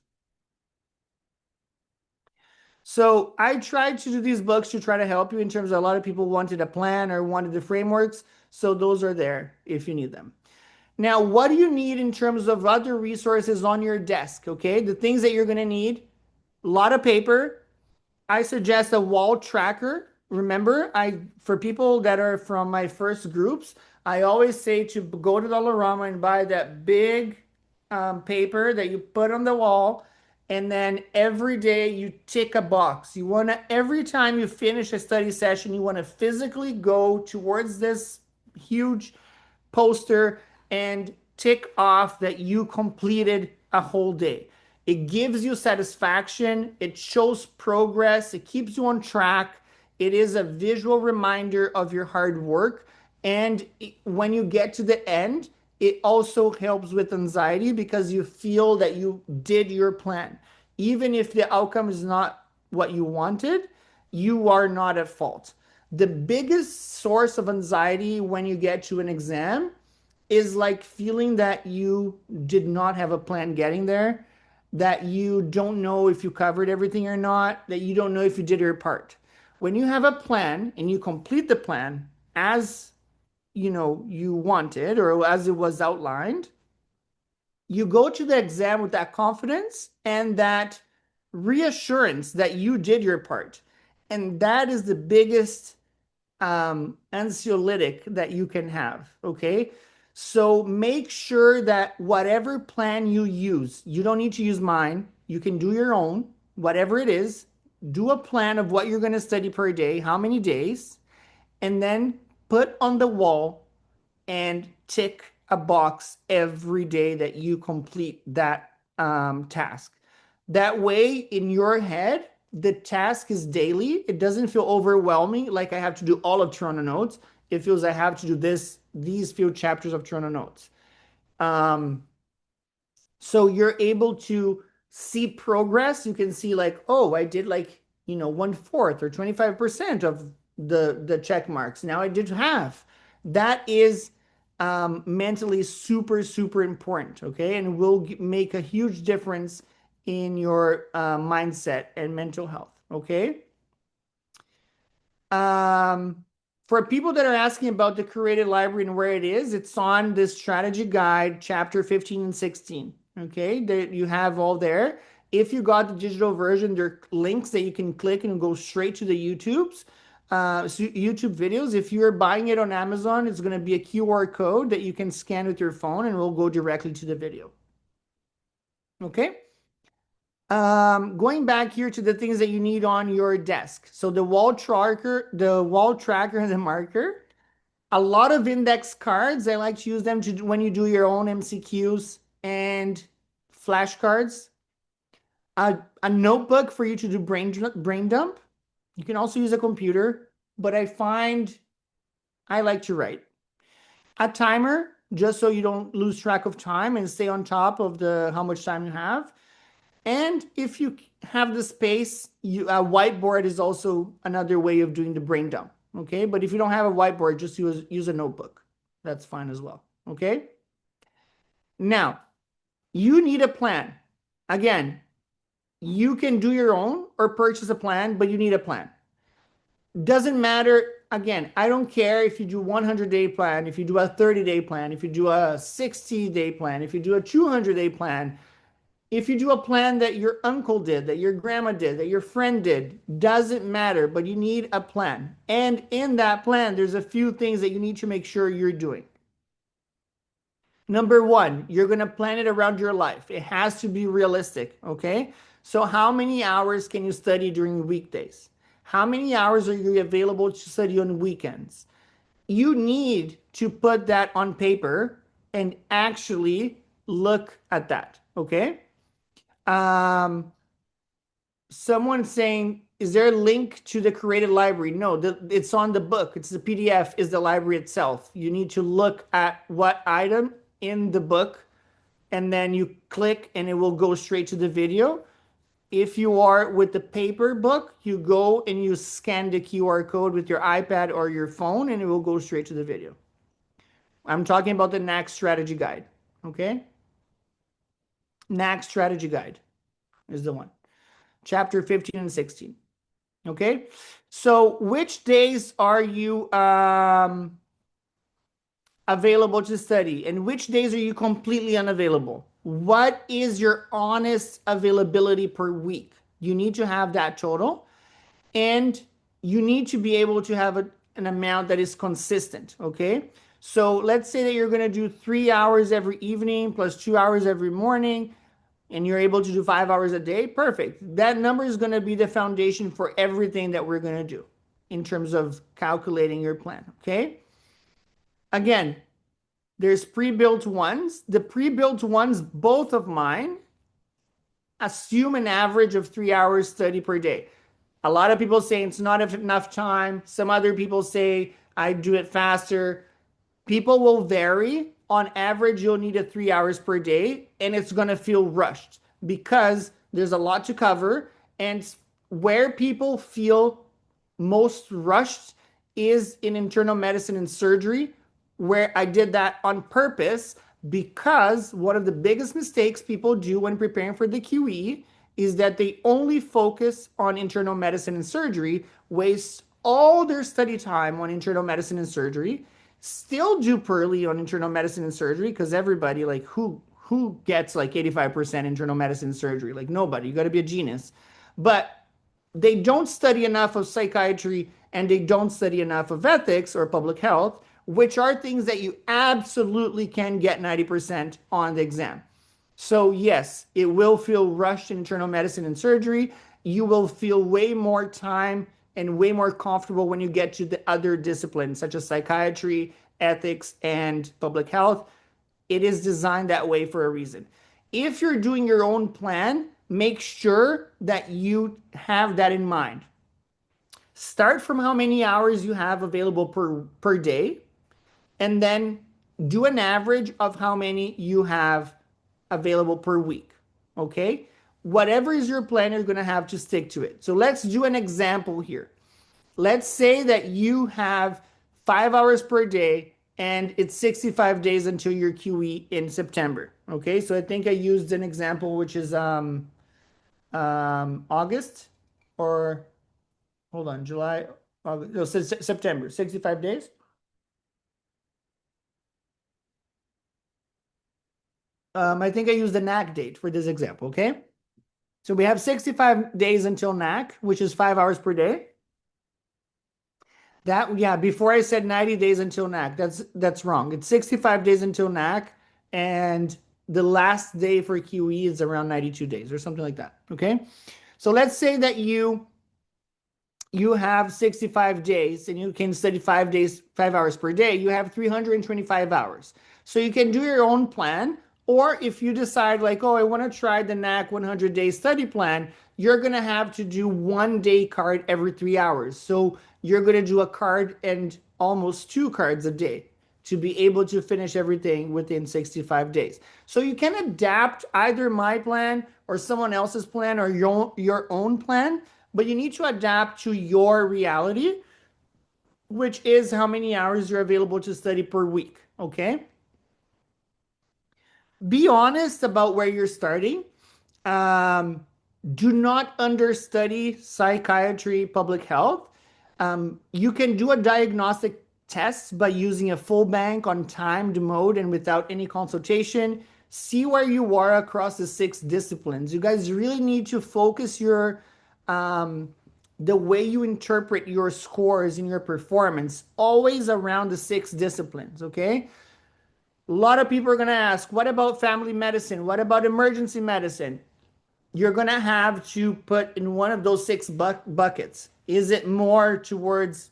So I tried to do these books to try to help you in terms of a lot of people wanted a plan or wanted the frameworks. So those are there if you need them. Now, what do you need in terms of other resources on your desk? Okay, the things that you're going to need, a lot of paper. I suggest a wall tracker. Remember, for people that are from my first groups, I always say to go to Dollarama and buy that big paper that you put on the wall, and then every day you tick a box. You want to, every time you finish a study session, you want to physically go towards this huge poster and tick off that you completed a whole day. It gives you satisfaction. It shows progress. It keeps you on track. It is a visual reminder of your hard work. And when you get to the end, it also helps with anxiety because you feel that you did your plan. Even if the outcome is not what you wanted, you are not at fault. The biggest source of anxiety when you get to an exam is like feeling that you did not have a plan getting there, that you don't know if you covered everything or not, that you don't know if you did your part. When you have a plan and you complete the plan as you wanted or as it was outlined, you go to the exam with that confidence and that reassurance that you did your part. And that is the biggest anxiolytic that you can have. Okay. So make sure that whatever plan you use, you don't need to use mine. You can do your own, whatever it is. Do a plan of what you're going to study per day, how many days, and then put on the wall and tick a box every day that you complete that task. That way, in your head, the task is daily. It doesn't feel overwhelming, like I have to do all of Toronto Notes. It feels I have to do these few chapters of Toronto Notes. So you're able to see progress. You can see like, oh, I did like, 1/4 or 25% of the check marks. Now I did half. That is mentally super, super important, okay? And will make a huge difference in your mindset and mental health, okay? For people that are asking about the curated library and where it is, it's on this strategy guide, chapter 15 and 16. Okay, you have all there. If you got the digital version, there are links that you can click and go straight to the YouTubes. YouTube videos. If you're buying it on Amazon, it's going to be a QR code that you can scan with your phone and it will go directly to the video. Okay. Going back here to the things that you need on your desk. So the wall tracker and the marker. A lot of index cards. I like to use them to when you do your own MCQs and flashcards. A notebook for you to do brain dump. You can also use a computer, but I find I like to write. A timer, just so you don't lose track of time and stay on top of the how much time you have. And if you have the space, a whiteboard is also another way of doing the brain dump. Okay, but if you don't have a whiteboard, just use a notebook. That's fine as well. Okay. Now, you need a plan. Again, you can do your own or purchase a plan, but you need a plan. Doesn't matter. Again, I don't care if you do 100-day plan, if you do a 30-day plan, if you do a 60-day plan, if you do a 200-day plan, if you do a plan that your uncle did, that your grandma did, that your friend did, doesn't matter, but you need a plan. And in that plan, there's a few things that you need to make sure you're doing. Number one, you're going to plan it around your life. It has to be realistic, okay? So how many hours can you study during weekdays? How many hours are you available to study on weekends? You need to put that on paper and actually look at that, okay? Someone saying, is there a link to the created library? No, it's on the book. It's the PDF, is the library itself. You need to look at what item in the book, and then you click and it will go straight to the video. If you are with the paper book, you go and you scan the QR code with your iPad or your phone, and it will go straight to the video. I'm talking about the NAC strategy guide, okay? NAC strategy guide is the one. Chapter 15 and 16. Okay, so which days are you available to study, and which days are you completely unavailable? What is your honest availability per week? You need to have that total, and you need to be able to have an amount that is consistent. Okay, so let's say that you're going to do 3 hours every evening plus 2 hours every morning, and you're able to do 5 hours a day. Perfect. That number is going to be the foundation for everything that we're going to do in terms of calculating your plan. Okay, again, there's pre-built ones. The pre-built ones, both of mine, assume an average of 3 hours study per day. A lot of people say it's not enough time. Some other people say I do it faster. People will vary. On average, you'll need 3 hours per day, and it's going to feel rushed because there's a lot to cover. And where people feel most rushed is in internal medicine and surgery, where I did that on purpose, because one of the biggest mistakes people do when preparing for the QE is that they only focus on internal medicine and surgery, waste all their study time on internal medicine and surgery, still do poorly on internal medicine and surgery, because everybody, like, who gets like 85% internal medicine and surgery? Like, nobody. You got to be a genius. But they don't study enough of psychiatry, and they don't study enough of ethics or public health, which are things that you absolutely can get 90% on the exam. So yes, it will feel rushed in internal medicine and surgery. You will feel way more time and way more comfortable when you get to the other disciplines, such as psychiatry, ethics, and public health. It is designed that way for a reason. If you're doing your own plan, make sure that you have that in mind. Start from how many hours you have available per day, and then do an average of how many you have available per week. Okay? Whatever is your plan, you're going to have to stick to it. So let's do an example here. Let's say that you have 5 hours per day and it's 65 days until your QE in September. Okay, so I think I used an example which is August, or hold on, July, August, no, September, 65 days. I think I used the NAC date for this example, okay? So we have 65 days until NAC, which is 5 hours per day. That, yeah, before I said 90 days until NAC. That's wrong. It's 65 days until NAC, and the last day for QE is around 92 days or something like that. Okay. So let's say that you have 65 days and you can study 5 days, 5 hours per day. You have 325 hours. So you can do your own plan. Or if you decide, like, oh, I want to try the NAC 100-day study plan, you're going to have to do 1 day card every 3 hours. So you're going to do a card and almost 2 cards a day to be able to finish everything within 65 days. So you can adapt either my plan or someone else's plan or your own plan, but you need to adapt to your reality, which is how many hours you're available to study per week. Okay. Be honest about where you're starting. Um, do not understudy psychiatry, public health. You can do a diagnostic test by using a full bank on timed mode and without any consultation. See where you are across the 6 disciplines. You guys really need to focus um, the way you interpret your scores and your performance always around the 6 disciplines. Okay. A lot of people are going to ask, what about family medicine? What about emergency medicine? You're going to have to put in one of those 6 buckets. Is it more towards,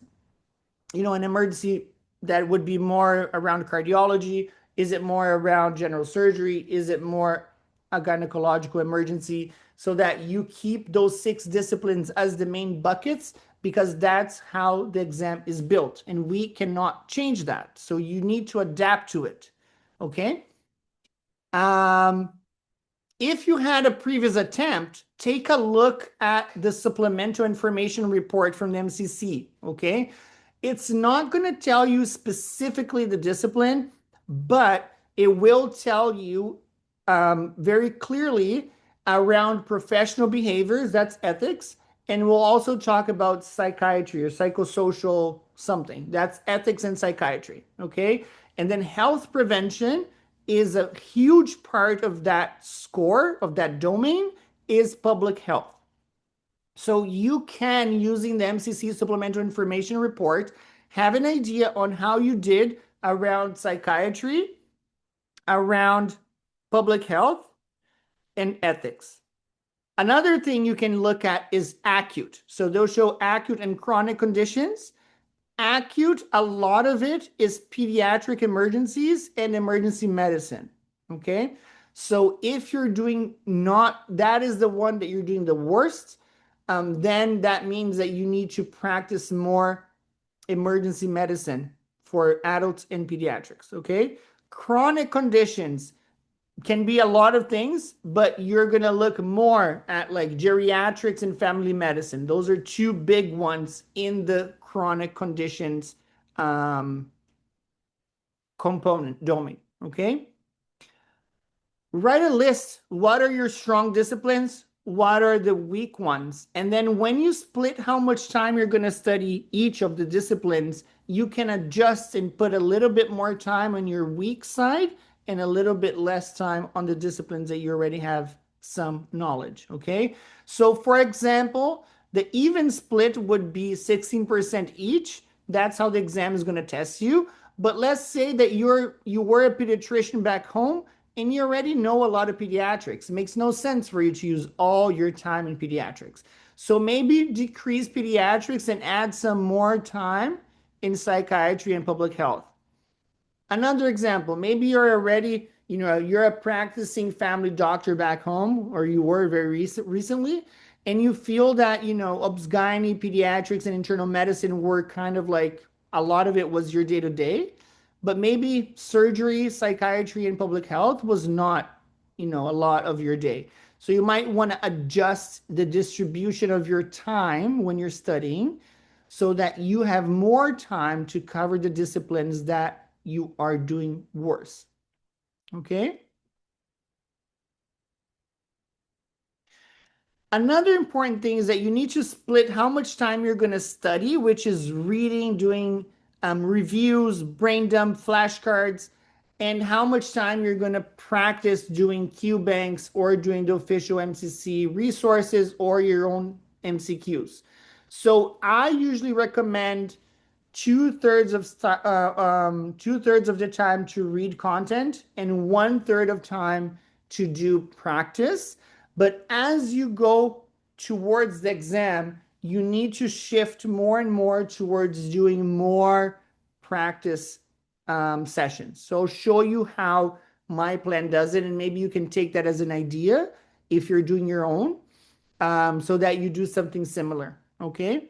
an emergency that would be more around cardiology? Is it more around general surgery? Is it more a gynecological emergency? So that you keep those 6 disciplines as the main buckets, because that's how the exam is built and we cannot change that. So you need to adapt to it. Okay. Um, if you had a previous attempt, take a look at the supplemental information report from the MCC. Okay. It's not going to tell you specifically the discipline, but it will tell you very clearly around professional behaviors, that's ethics, and we'll also talk about psychiatry or psychosocial something, that's ethics and psychiatry. Okay. And then health prevention is a huge part of that score, of that domain, is public health. So you can, using the MCC supplemental information report, have an idea on how you did around psychiatry, around public health, and ethics. Another thing you can look at is acute. So they'll show acute and chronic conditions. Acute, a lot of it is pediatric emergencies and emergency medicine. Okay. So if you're doing not, that is the one that you're doing the worst, then that means that you need to practice more emergency medicine for adults and pediatrics. Okay. Chronic conditions can be a lot of things, but you're going to look more at like geriatrics and family medicine. Those are 2 big ones in the chronic conditions component domain. Okay. Write a list. What are your strong disciplines? What are the weak ones? And then when you split how much time you're going to study each of the disciplines, you can adjust and put a little bit more time on your weak side and a little bit less time on the disciplines that you already have some knowledge. Okay. So for example, the even split would be 16% each. That's how the exam is going to test you. But let's say that you were a pediatrician back home and you already know a lot of pediatrics. It makes no sense for you to use all your time in pediatrics. So maybe decrease pediatrics and add some more time in psychiatry and public health. Another example, maybe you're already, you're a practicing family doctor back home, or you were very recently, and you feel that, obs-gyne, pediatrics, and internal medicine were kind of like a lot of it was your day to day, but maybe surgery, psychiatry, and public health was not, a lot of your day. So you might want to adjust the distribution of your time when you're studying so that you have more time to cover the disciplines that you are doing worse. Okay. Another important thing is that you need to split how much time you're going to study, which is reading, doing reviews, brain dump, flashcards, and how much time you're going to practice doing Q banks or doing the official MCC resources or your own MCQs. So I usually recommend two-thirds of the time to read content and one-third of time to do practice. But as you go towards the exam, you need to shift more and more towards doing more practice sessions. So I'll show you how my plan does it, and maybe you can take that as an idea if you're doing your own, so that you do something similar. Okay.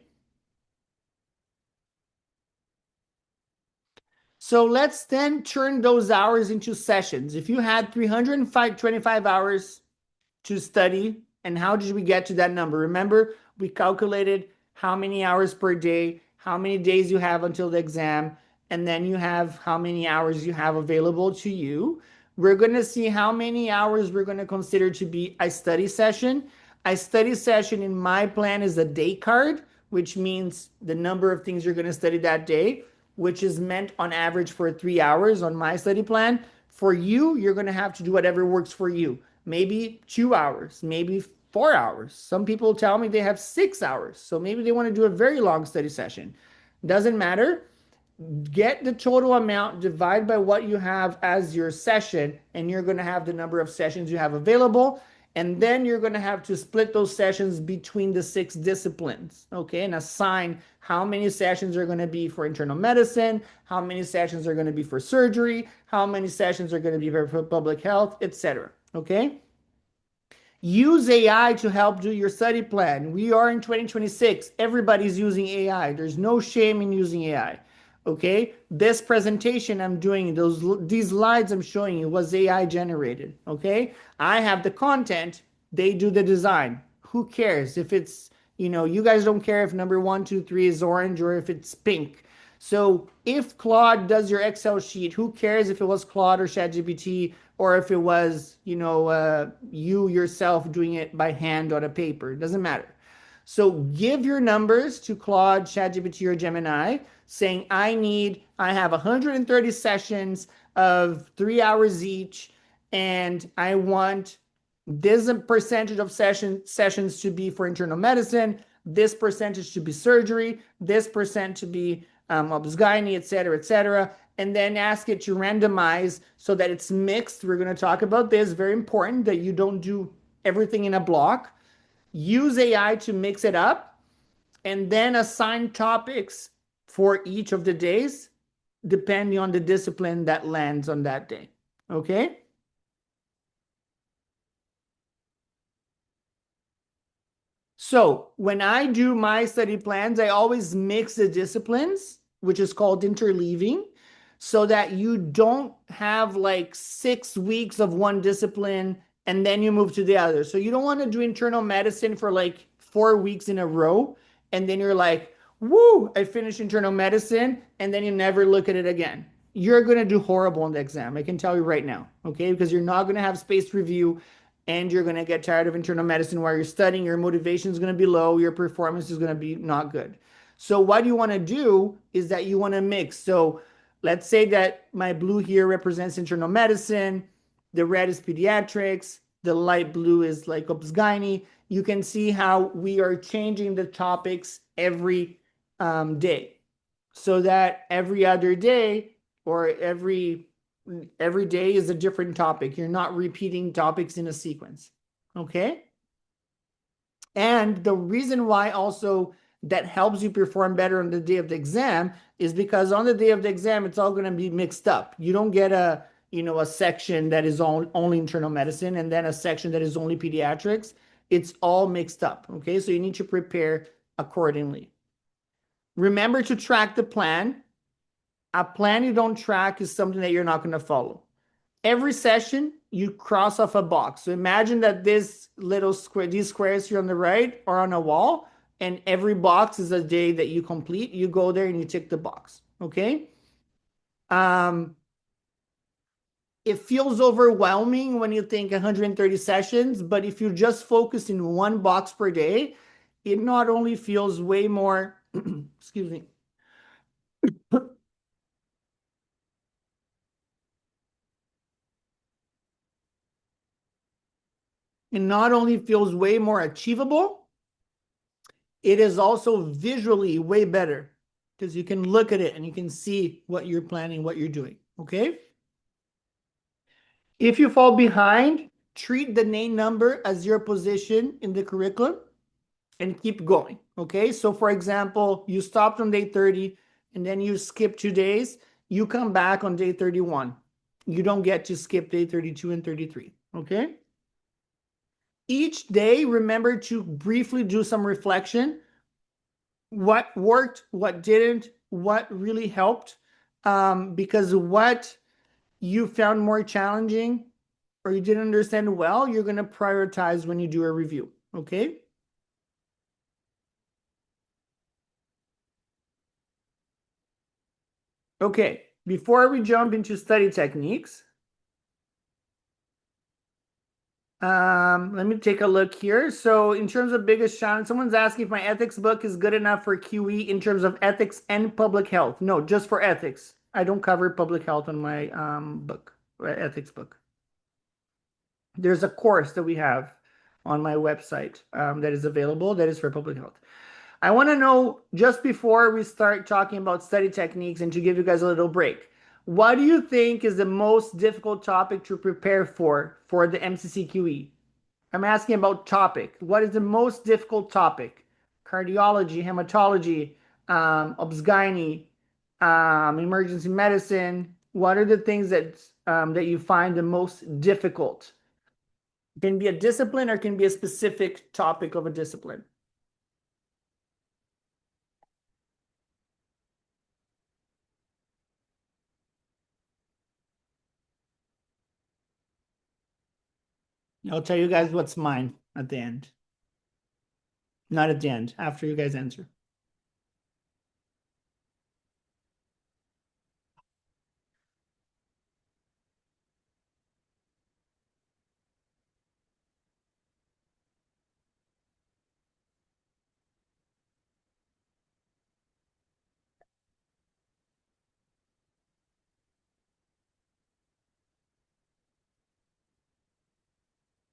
So let's then turn those hours into sessions. If you had 325 hours to study, and how did we get to that number? Remember, we calculated how many hours per day, how many days you have until the exam, and then you have how many hours you have available to you. We're going to see how many hours we're going to consider to be a study session. A study session in my plan is a day card, which means the number of things you're going to study that day, which is meant on average for 3 hours on my study plan. For you, you're going to have to do whatever works for you. Maybe 2 hours, maybe 4 hours. Some people tell me they have 6 hours. So maybe they want to do a very long study session. Doesn't matter. Get the total amount, divide by what you have as your session, and you're going to have the number of sessions you have available. And then you're going to have to split those sessions between the 6 disciplines, okay? And assign how many sessions are going to be for internal medicine, how many sessions are going to be for surgery, how many sessions are going to be for public health, etc. Okay? Use AI to help do your study plan. We are in 2026. Everybody's using AI. There's no shame in using AI. Okay? This presentation I'm doing, these slides I'm showing you was AI generated. Okay? I have the content, they do the design. Who cares if it's, you guys don't care if number 1, 2, 3 is orange or if it's pink. So if Claude does your Excel sheet, who cares if it was Claude or ChatGPT or if it was, you yourself doing it by hand on a paper? It doesn't matter. So give your numbers to Claude, ChatGPT, or Gemini, saying, I have 130 sessions of 3 hours each, and I want this percentage of sessions to be for internal medicine, this percentage to be surgery, this percent to be obsgyne, et cetera, et cetera. And then ask it to randomize so that it's mixed. We're going to talk about this. Very important that you don't do everything in a block. Use AI to mix it up, and then assign topics for each of the days, depending on the discipline that lands on that day. Okay? So when I do my study plans, I always mix the disciplines, which is called interleaving, so that you don't have like 6 weeks of one discipline and then you move to the other. So you don't want to do internal medicine for like 4 weeks in a row, and then you're like, woo, I finished internal medicine, and then you never look at it again. You're going to do horrible in the exam. I can tell you right now, okay? Because you're not going to have spaced review, and you're going to get tired of internal medicine while you're studying. Your motivation is going to be low. Your performance is going to be not good. So what you want to do is that you want to mix. So let's say that my blue here represents internal medicine. The red is pediatrics. The light blue is like obsgyne. You can see how we are changing the topics every day, so that every other day or every day is a different topic. You're not repeating topics in a sequence. Okay? And the reason why also that helps you perform better on the day of the exam is because on the day of the exam, it's all going to be mixed up. You don't get a section that is only internal medicine and then a section that is only pediatrics. It's all mixed up. Okay? So you need to prepare accordingly. Remember to track the plan. A plan you don't track is something that you're not going to follow. Every session, you cross off a box. So imagine that this little square, these squares here on the right are on a wall, and every box is a day that you complete. You go there and you tick the box. Okay? It feels overwhelming when you think 130 sessions, but if you just focus in one box per day, it not only feels way more, excuse me, it not only feels way more achievable, it is also visually way better. because you can look at it and you can see what you're planning, what you're doing. Okay. If you fall behind, treat the name number as your position in the curriculum and keep going. Okay. So, for example, you stopped on day 30 and then you skip 2 days, you come back on day 31. You don't get to skip day 32 and 33. Okay. Each day, remember to briefly do some reflection. What worked, what didn't, what really helped. Because what you found more challenging or you didn't understand well, you're going to prioritize when you do a review. Okay. Okay. Before we jump into study techniques, let me take a look here. So in terms of biggest challenge, someone's asking if my ethics book is good enough for QE in terms of ethics and public health. No, just for ethics. I don't cover public health on my book, ethics book. There's a course that we have on my website that is available that is for public health. I want to know, just before we start talking about study techniques and to give you guys a little break, what do you think is the most difficult topic to prepare for the MCCQE? I'm asking about topic. What is the most difficult topic? Cardiology, hematology, obsgyne, emergency medicine. What are the things that you find the most difficult? It can be a discipline or it can be a specific topic of a discipline. I'll tell you guys what's mine at the end. Not at the end, after you guys answer.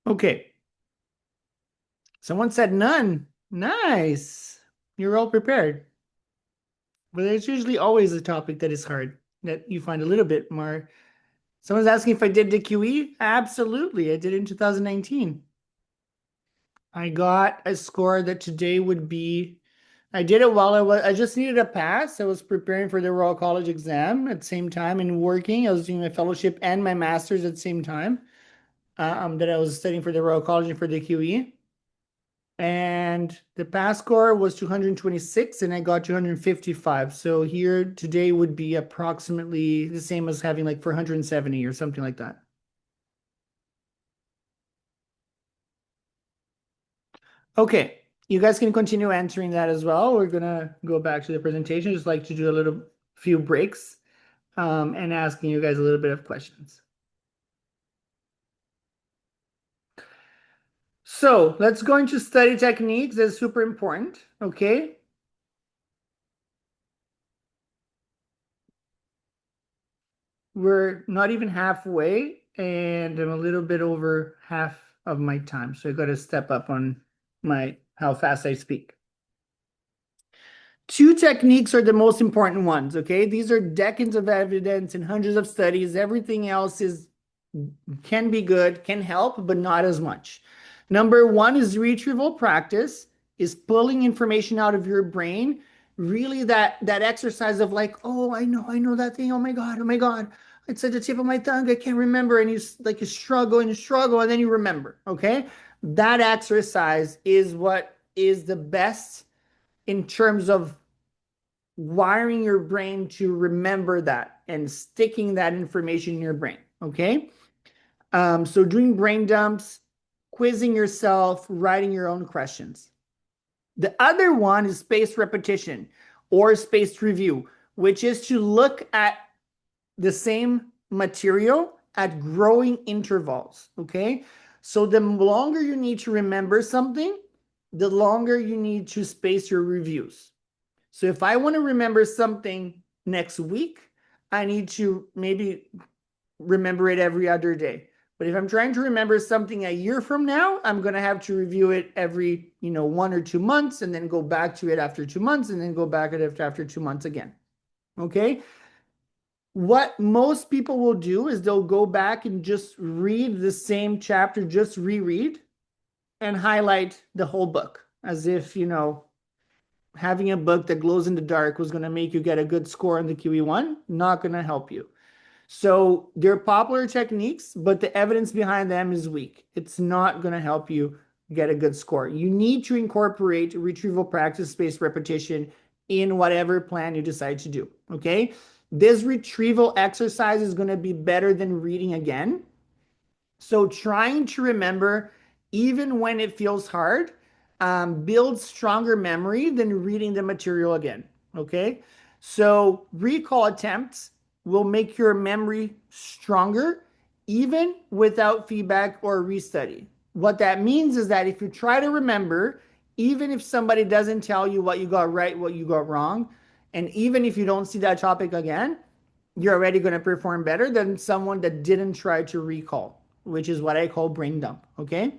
Okay. Someone said none. Nice. You're all prepared. But there's usually always a topic that is hard that you find a little bit more. Someone's asking if I did the QE. Absolutely. I did it in 2019. I got a score that today would be. I did it while I just needed a pass. I was preparing for the Royal College exam at the same time and working. I was doing my fellowship and my master's at the same time. That I was studying for the Royal College and for the QE. And the pass score was 226 and I got 255. So here today would be approximately the same as having like 470 or something like that. Okay, you guys can continue answering that as well. We're gonna go back to the presentation. Just like to do a little few breaks and asking you guys a little bit of questions. So let's go into study techniques. That's super important. Okay. We're not even halfway, and I'm a little bit over half of my time. So I got to step up on my how fast I speak. Two techniques are the most important ones, okay? These are decades of evidence and hundreds of studies. Everything else is can be good, can help, but not as much. Number one is retrieval practice, is pulling information out of your brain. Really that exercise of like, oh, I know that thing. Oh my God. It's at the tip of my tongue. I can't remember. And you struggle and you struggle, and then you remember. Okay. That exercise is what is the best in terms of wiring your brain to remember that and sticking that information in your brain. Okay. So doing brain dumps, quizzing yourself, writing your own questions. The other one is spaced repetition or spaced review, which is to look at the same material at growing intervals. Okay. So the longer you need to remember something, the longer you need to space your reviews. So if I want to remember something next week, I need to maybe remember it every other day. But if I'm trying to remember something a year from now, I'm going to have to review it every, 1 or 2 months, and then go back to it after 2 months, and then go back at it after 2 months again. Okay. What most people will do is they'll go back and just read the same chapter, just reread and highlight the whole book as if, having a book that glows in the dark was going to make you get a good score on the QE1. Not going to help you. So they're popular techniques, but the evidence behind them is weak. It's not going to help you get a good score. You need to incorporate retrieval practice spaced repetition in whatever plan you decide to do. Okay. This retrieval exercise is going to be better than reading again. So trying to remember, even when it feels hard, builds stronger memory than reading the material again. Okay. So recall attempts will make your memory stronger, even without feedback or restudy. What that means is that if you try to remember, even if somebody doesn't tell you what you got right, what you got wrong, and even if you don't see that topic again, you're already going to perform better than someone that didn't try to recall, which is what I call brain dump. Okay.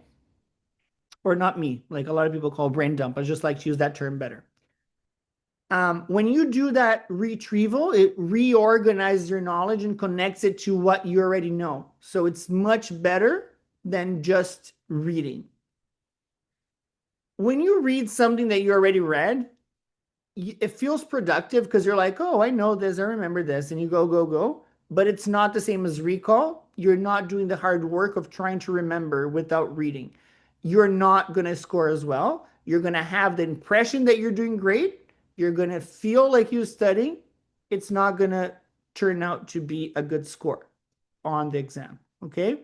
Or not me, like a lot of people call brain dump. I just like to use that term better. When you do that retrieval, it reorganizes your knowledge and connects it to what you already know. So it's much better than just reading. When you read something that you already read, it feels productive because you're like, oh, I know this, I remember this, and you go, go, go. But it's not the same as recall. You're not doing the hard work of trying to remember without reading. You're not going to score as well. You're going to have the impression that you're doing great. You're going to feel like you're studying. It's not going to turn out to be a good score on the exam. Okay.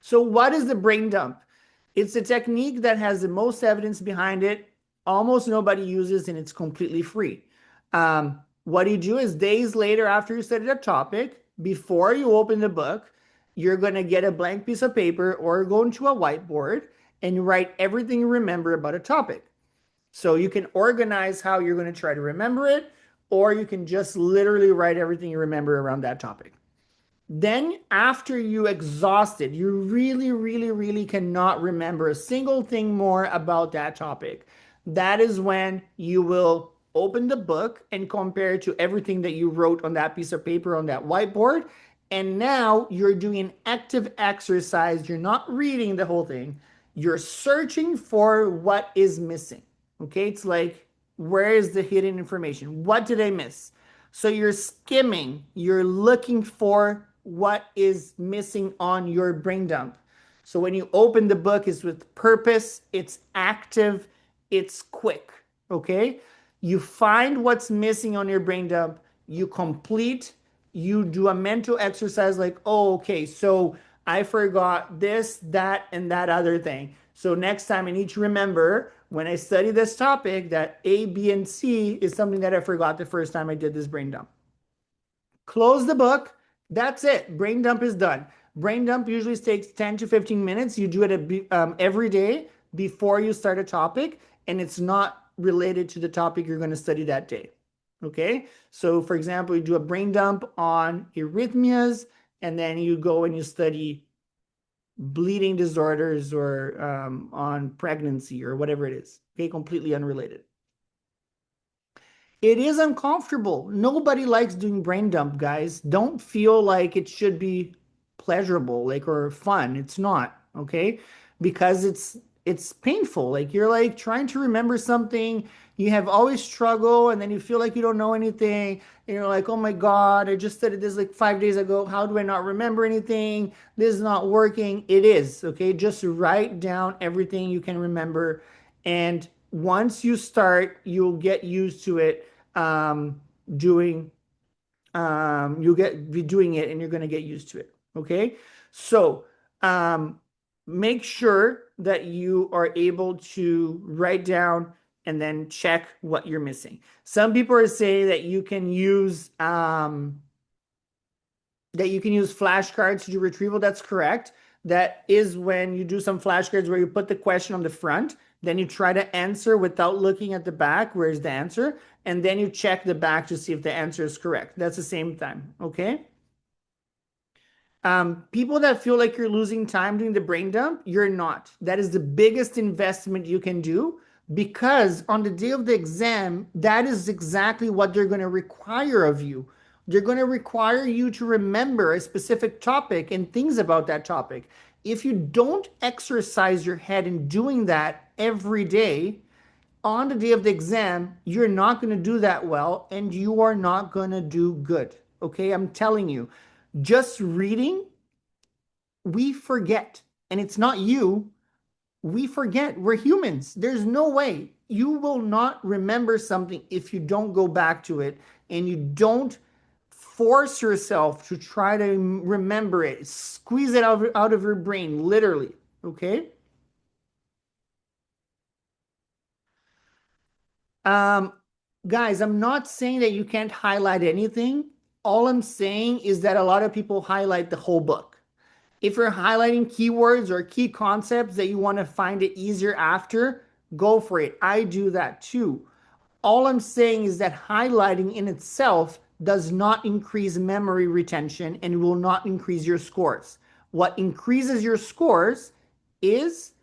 So what is the brain dump? It's a technique that has the most evidence behind it. Almost nobody uses, and it's completely free. What you do is days later after you study the topic, before you open the book, you're going to get a blank piece of paper or go into a whiteboard and write everything you remember about a topic. So you can organize how you're going to try to remember it, or you can just literally write everything you remember around that topic. Then after you exhausted, you really, really, really cannot remember a single thing more about that topic. That is when you will open the book and compare to everything that you wrote on that piece of paper on that whiteboard. And now you're doing an active exercise. You're not reading the whole thing. You're searching for what is missing. Okay, it's like, where is the hidden information? What did I miss? So you're skimming, you're looking for what is missing on your brain dump. So when you open the book, it's with purpose, it's active, it's quick. Okay. You find what's missing on your brain dump, you complete, you do a mental exercise like, oh, okay, so I forgot this, that, and that other thing. So next time I need to remember when I study this topic that A, B, and C is something that I forgot the first time I did this brain dump. Close the book. That's it. Brain dump is done. Brain dump usually takes 10 to 15 minutes. You do it every day before you start a topic, and it's not related to the topic you're going to study that day. Okay. So for example, you do a brain dump on arrhythmias, and then you go and you study bleeding disorders or on pregnancy or whatever it is. Okay. Completely unrelated. It is uncomfortable. Nobody likes doing brain dump, guys. Don't feel like it should be pleasurable, like, or fun. It's not, okay? Because it's painful. Like you're like trying to remember something, you have always struggle, and then you feel like you don't know anything, and you're like, oh my God, I just studied this like 5 days ago. How do I not remember anything? This is not working. It is, okay? Just write down everything you can remember, and once you start, you'll get used to it doing you'll get be doing it, and you're going to get used to it. Okay. So make sure that you are able to write down and then check what you're missing. Some people are saying that you can use flashcards to do retrieval. That's correct. That is when you do some flashcards where you put the question on the front, then you try to answer without looking at the back, where's the answer, and then you check the back to see if the answer is correct. That's the same time, okay? People that feel like you're losing time doing the brain dump, you're not. That is the biggest investment you can do because on the day of the exam, that is exactly what they're going to require of you. They're going to require you to remember a specific topic and things about that topic. If you don't exercise your head in doing that every day, on the day of the exam, you're not going to do that well and you are not going to do good. Okay, I'm telling you, just reading, we forget. And it's not you, we forget. We're humans. There's no way you will not remember something if you don't go back to it and you don't force yourself to try to remember it, squeeze it out of your brain, literally. Okay. Um, Guys, I'm not saying that you can't highlight anything. All I'm saying is that a lot of people highlight the whole book. If you're highlighting keywords or key concepts that you want to find it easier after, go for it. I do that too. All I'm saying is that highlighting in itself does not increase memory retention and will not increase your scores. What increases your scores is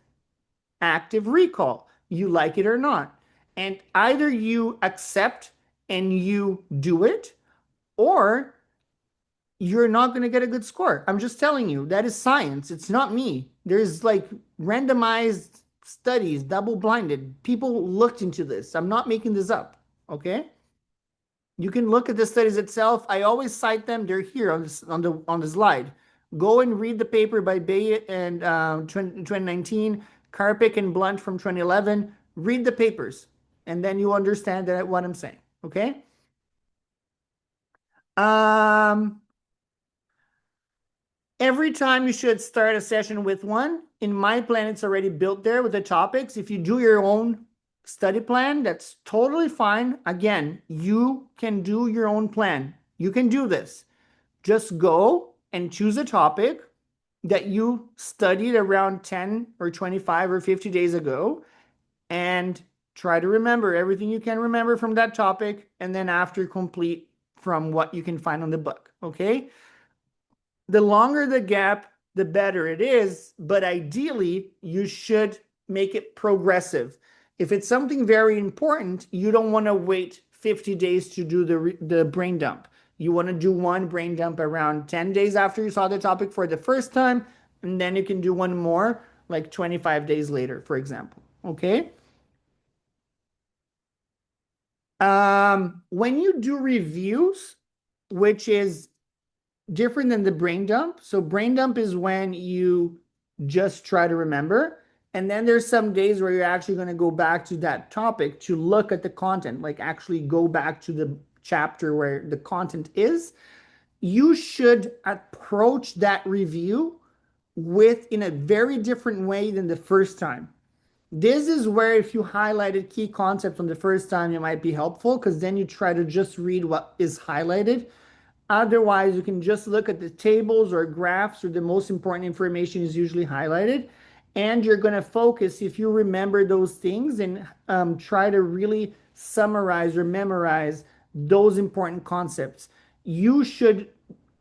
active recall. You like it or not. And either you accept and you do it, or you're not going to get a good score. I'm just telling you, that is science. It's not me. There's like randomized studies, double blinded. People looked into this. I'm not making this up. Okay? You can look at the studies itself. I always cite them. They're here on the slide. Go and read the paper by Bay and 2019, Karpik and Blunt from 2011. Read the papers, and then you understand that what I'm saying. Okay. Um, every time you should start a session with one. In my plan, it's already built there with the topics. If you do your own study plan, that's totally fine. Again, you can do your own plan. You can do this. Just go and choose a topic that you studied around 10 or 25 or 50 days ago and try to remember everything you can remember from that topic and then after complete from what you can find on the book. Okay. The longer the gap, the better it is. But ideally, you should make it progressive. If it's something very important, you don't want to wait 50 days to do the brain dump. You want to do one brain dump around 10 days after you saw the topic for the first time, and then you can do one more like 25 days later, for example. Okay. When you do reviews, which is different than the brain dump. So brain dump is when you just try to remember. And then there's some days where you're actually going to go back to that topic to look at the content, like actually go back to the chapter where the content is. You should approach that review with in a very different way than the first time. This is where if you highlighted key concepts on the first time, it might be helpful because then you try to just read what is highlighted. Otherwise, you can just look at the tables or graphs where the most important information is usually highlighted. And you're going to focus, if you remember those things, and try to really summarize or memorize those important concepts. You should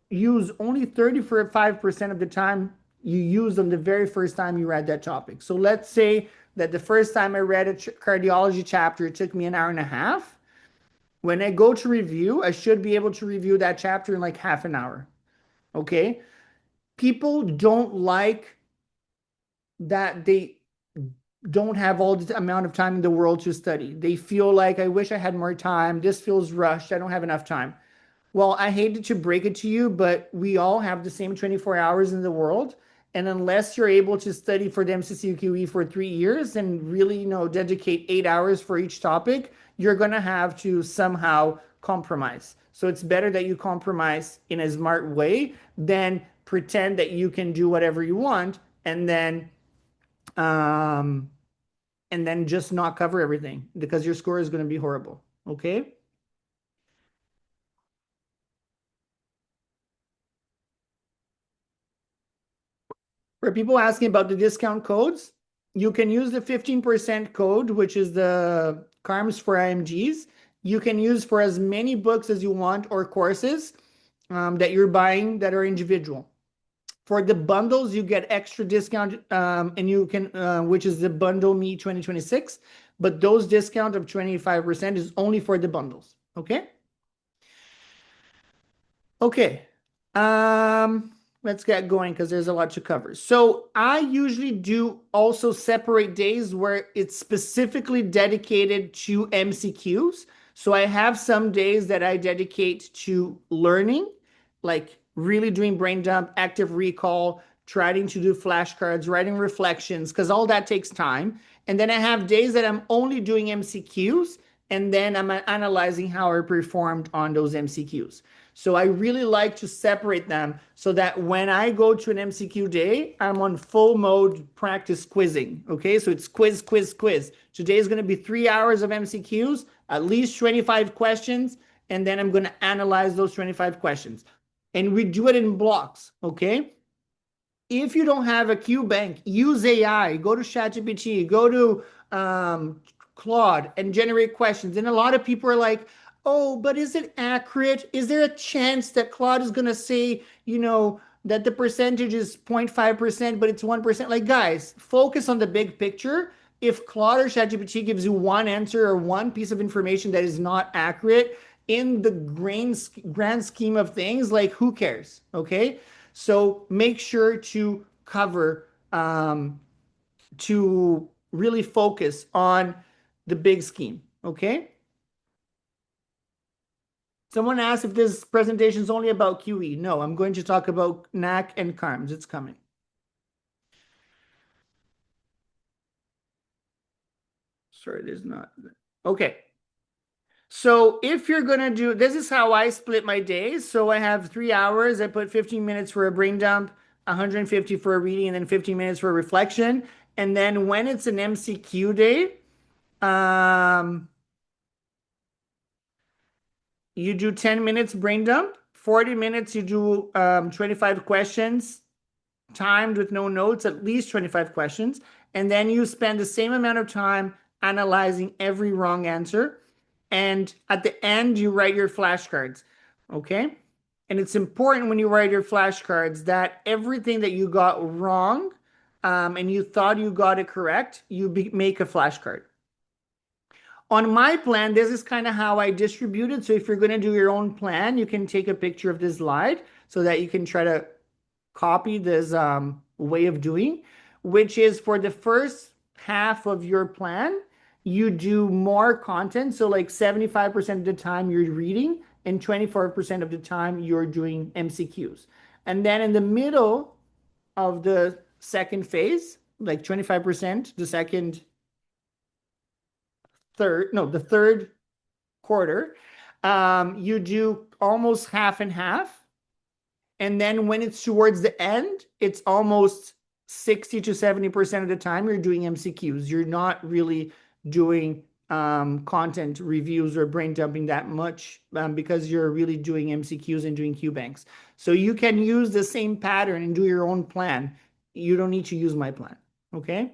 use only 35% of the time you use them the very first time you read that topic. So let's say that the first time I read a cardiology chapter, it took me an hour and a half. When I go to review, I should be able to review that chapter in like half an hour. Okay. People don't like that they don't have all the amount of time in the world to study. They feel like, I wish I had more time. This feels rushed. I don't have enough time. Well, I hated to break it to you, but we all have the same 24 hours in the world. And unless you're able to study for the MCCQE for 3 years and really, dedicate 8 hours for each topic, you're going to have to somehow compromise. So it's better that you compromise in a smart way than pretend that you can do whatever you want um, and then just not cover everything because your score is going to be horrible. Okay. For people asking about the discount codes, you can use the 15% code, which is the CaRMS for IMGs. You can use for as many books as you want or courses that you're buying that are individual. For the bundles, you get extra discount, and you can, which is the Bundle Me 2026. But those discount of 25% is only for the bundles. Okay. Okay. Um, let's get going because there's a lot to cover. So I usually do also separate days where it's specifically dedicated to MCQs. So I have some days that I dedicate to learning, like really doing brain dump, active recall, trying to do flashcards, writing reflections, because all that takes time. And then I have days that I'm only doing MCQs, and then I'm analyzing how I performed on those MCQs. So I really like to separate them so that when I go to an MCQ day, I'm on full mode practice quizzing. Okay, so it's quiz, quiz, quiz. Today is going to be 3 hours of MCQs, at least 25 questions, and then I'm going to analyze those 25 questions. And we do it in blocks. Okay, if you don't have a Q bank, use AI. Go to ChatGPT, go to Claude, and generate questions. And a lot of people are like, "Oh, but is it accurate? Is there a chance that Claude is going to say, that the percentage is 0.5%, but it's 1%?" Like, guys, focus on the big picture. If Claude or ChatGPT gives you one answer or one piece of information that is not accurate in the grand scheme of things, like, who cares? Okay. So make sure to cover, to really focus on the big scheme. Okay. Someone asked if this presentation is only about QE. No, I'm going to talk about NAC and CARMS. It's coming. Sorry, there's not. Okay. So if you're going to do, this is how I split my days. So I have 3 hours. I put 15 minutes for a brain dump, 150 for a reading, and then 15 minutes for a reflection. And then when it's an MCQ day, um, you do 10 minutes brain dump, 40 minutes, you do 25 questions, timed with no notes, at least 25 questions. And then you spend the same amount of time analyzing every wrong answer. And at the end, you write your flashcards. Okay. And it's important when you write your flashcards that everything that you got wrong, and you thought you got it correct, make a flashcard. On my plan, this is kind of how I distribute it. So if you're going to do your own plan, you can take a picture of this slide so that you can try to copy this way of doing, which is for the first half of your plan, you do more content. So like 75% of the time you're reading and 24% of the time you're doing MCQs. And then in the middle of the second phase, like 25%, the third quarter, you do almost half and half. And then when it's towards the end, it's almost 60 to 70% of the time you're doing MCQs. You're not really doing content reviews or brain dumping that much, because you're really doing MCQs and doing Q banks. So you can use the same pattern and do your own plan. You don't need to use my plan. Okay.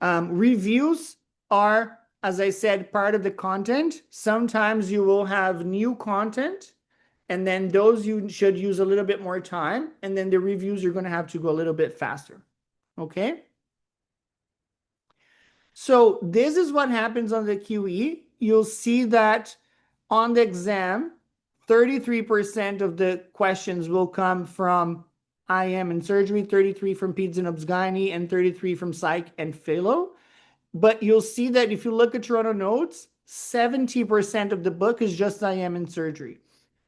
Reviews are, as I said, part of the content. Sometimes you will have new content, and then those you should use a little bit more time. And then the reviews, you're going to have to go a little bit faster. Okay. So this is what happens on the QE. You'll see that on the exam, 33% of the questions will come from IM and surgery, 33 from peds and obs-gyne, and 33 from psych and philo. But you'll see that if you look at Toronto notes, 70% of the book is just IM and surgery.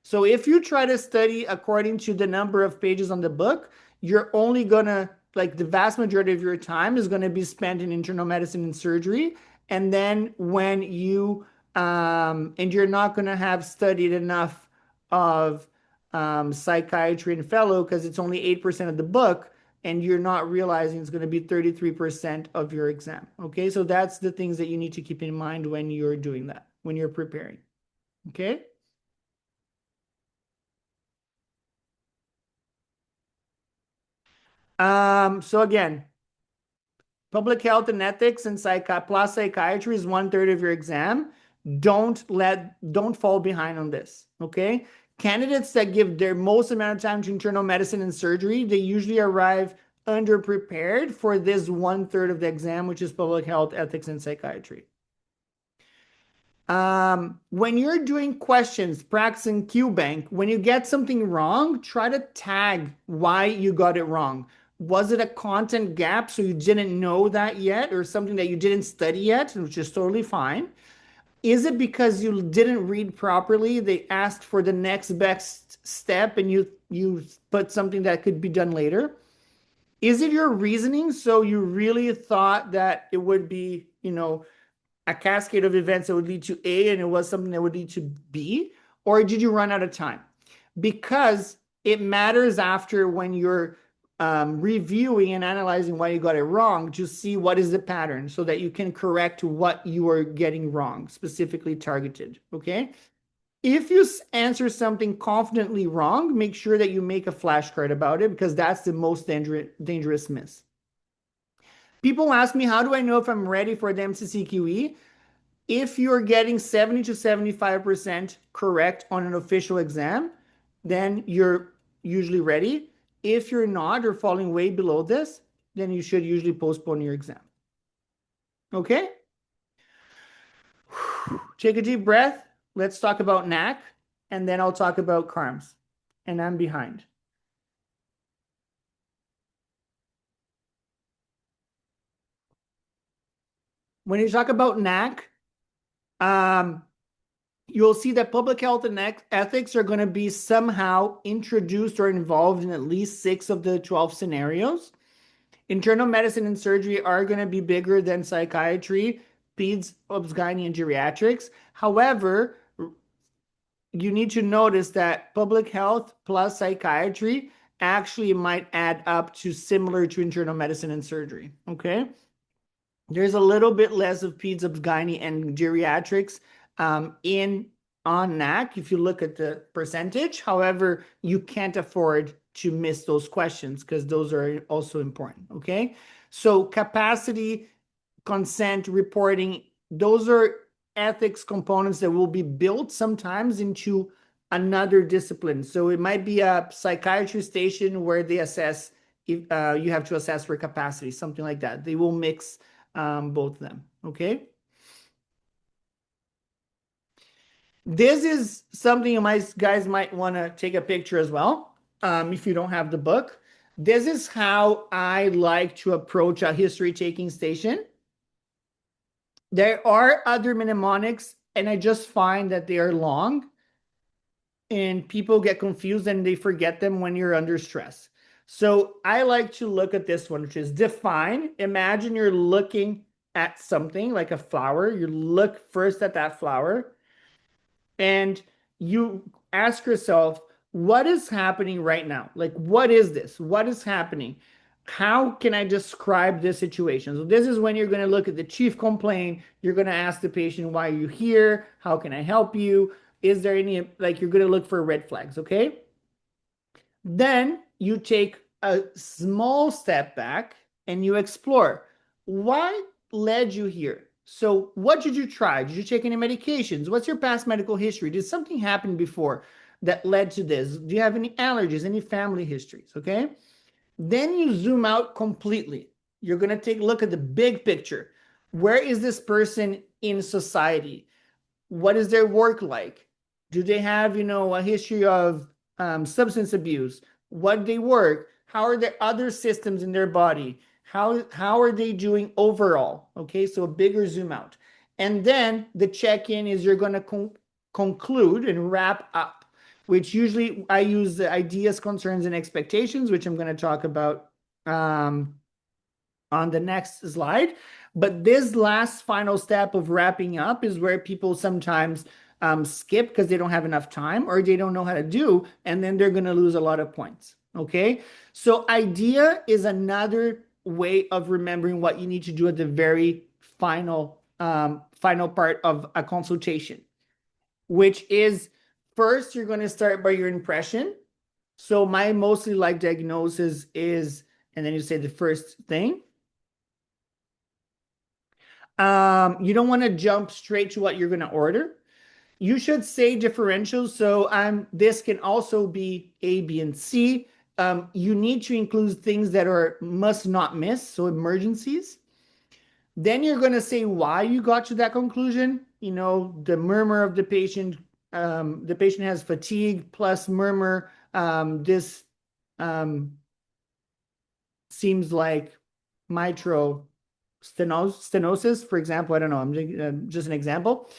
So if you try to study according to the number of pages on the book, you're only gonna, like, the vast majority of your time is going to be spent in internal medicine and surgery. And then when you, and you're not going to have studied enough of psychiatry and fellow because it's only 8% of the book, and you're not realizing it's going to be 33% of your exam. Okay, so that's the things that you need to keep in mind when you're doing that, when you're preparing. Okay. So again, public health and ethics and plus psychiatry is 1/3 of your exam. Don't fall behind on this. Okay. Candidates that give their most amount of time to internal medicine and surgery, they usually arrive underprepared for this 1/3 of the exam, which is public health, ethics, and psychiatry. When you're doing questions, practicing QBank, when you get something wrong, try to tag why you got it wrong. Was it a content gap, so you didn't know that yet, or something that you didn't study yet, which is totally fine? Is it because you didn't read properly? They asked for the next best step and you put something that could be done later? Is it your reasoning? So you really thought that it would be, a cascade of events that would lead to A and it was something that would lead to B? Or did you run out of time? Because it matters after when you're reviewing and analyzing why you got it wrong to see what is the pattern so that you can correct what you are getting wrong, specifically targeted. Okay. If you answer something confidently wrong, make sure that you make a flashcard about it because that's the most dangerous miss. People ask me, how do I know if I'm ready for the MCCQE? If you're getting 70 to 75% correct on an official exam, then you're usually ready. If you're not or falling way below this, then you should usually postpone your exam. Okay? Take a deep breath. Let's talk about NAC, and then I'll talk about CaRMS. And I'm behind. When you talk about NAC, you'll see that public health and ethics are going to be somehow introduced or involved in at least 6 of the 12 scenarios. Internal medicine and surgery are going to be bigger than psychiatry, peds, obs-gyne, and geriatrics. However, you need to notice that public health plus psychiatry actually might add up to similar to internal medicine and surgery. Okay. There's a little bit less of peds, obs-gyne, and geriatrics in on NAC if you look at the percentage. However, you can't afford to miss those questions because those are also important. Okay. So capacity, consent, reporting, those are ethics components that will be built sometimes into another discipline. So it might be a psychiatry station where they assess if you have to assess for capacity, something like that. They will mix both of them. Okay. This is something you guys might want to take a picture as well, if you don't have the book. This is how I like to approach a history taking station. There are other mnemonics, and I just find that they are long, and people get confused and they forget them when you're under stress. So I like to look at this one, which is define. Imagine you're looking at something like a flower. You look first at that flower and you ask yourself, what is happening right now? Like, what is this? What is happening? How can I describe this situation? So this is when you're going to look at the chief complaint. You're going to ask the patient, why are you here? How can I help you? Is there any, like, you're going to look for red flags, okay? Then you take a small step back and you explore. Why led you here? So what did you try? Did you take any medications? What's your past medical history? Did something happen before that led to this? Do you have any allergies, any family histories? Okay. Then you zoom out completely. You're going to take a look at the big picture. Where is this person in society? What is their work like? Do they have, a history of substance abuse? What do they work? How are their other systems in their body? How are they doing overall? Okay, so a bigger zoom out. And then the check-in is you're going to conclude and wrap up, which usually I use the ideas, concerns, and expectations, which I'm going to talk about on the next slide. But this last final step of wrapping up is where people sometimes skip because they don't have enough time or they don't know how to do, and then they're going to lose a lot of points. Okay, so idea is another way of remembering what you need to do at the very final part of a consultation, which is first you're going to start by your impression. So my mostly liked diagnosis is, and then you say the first thing. You don't want to jump straight to what you're going to order. You should say differentials. So this can also be A, B, and C. You need to include things that are must not miss, so emergencies. Then you're going to say why you got to that conclusion. The murmur of the patient has fatigue plus murmur. This um, seems like mitral stenosis, for example. I don't know. I'm just an example.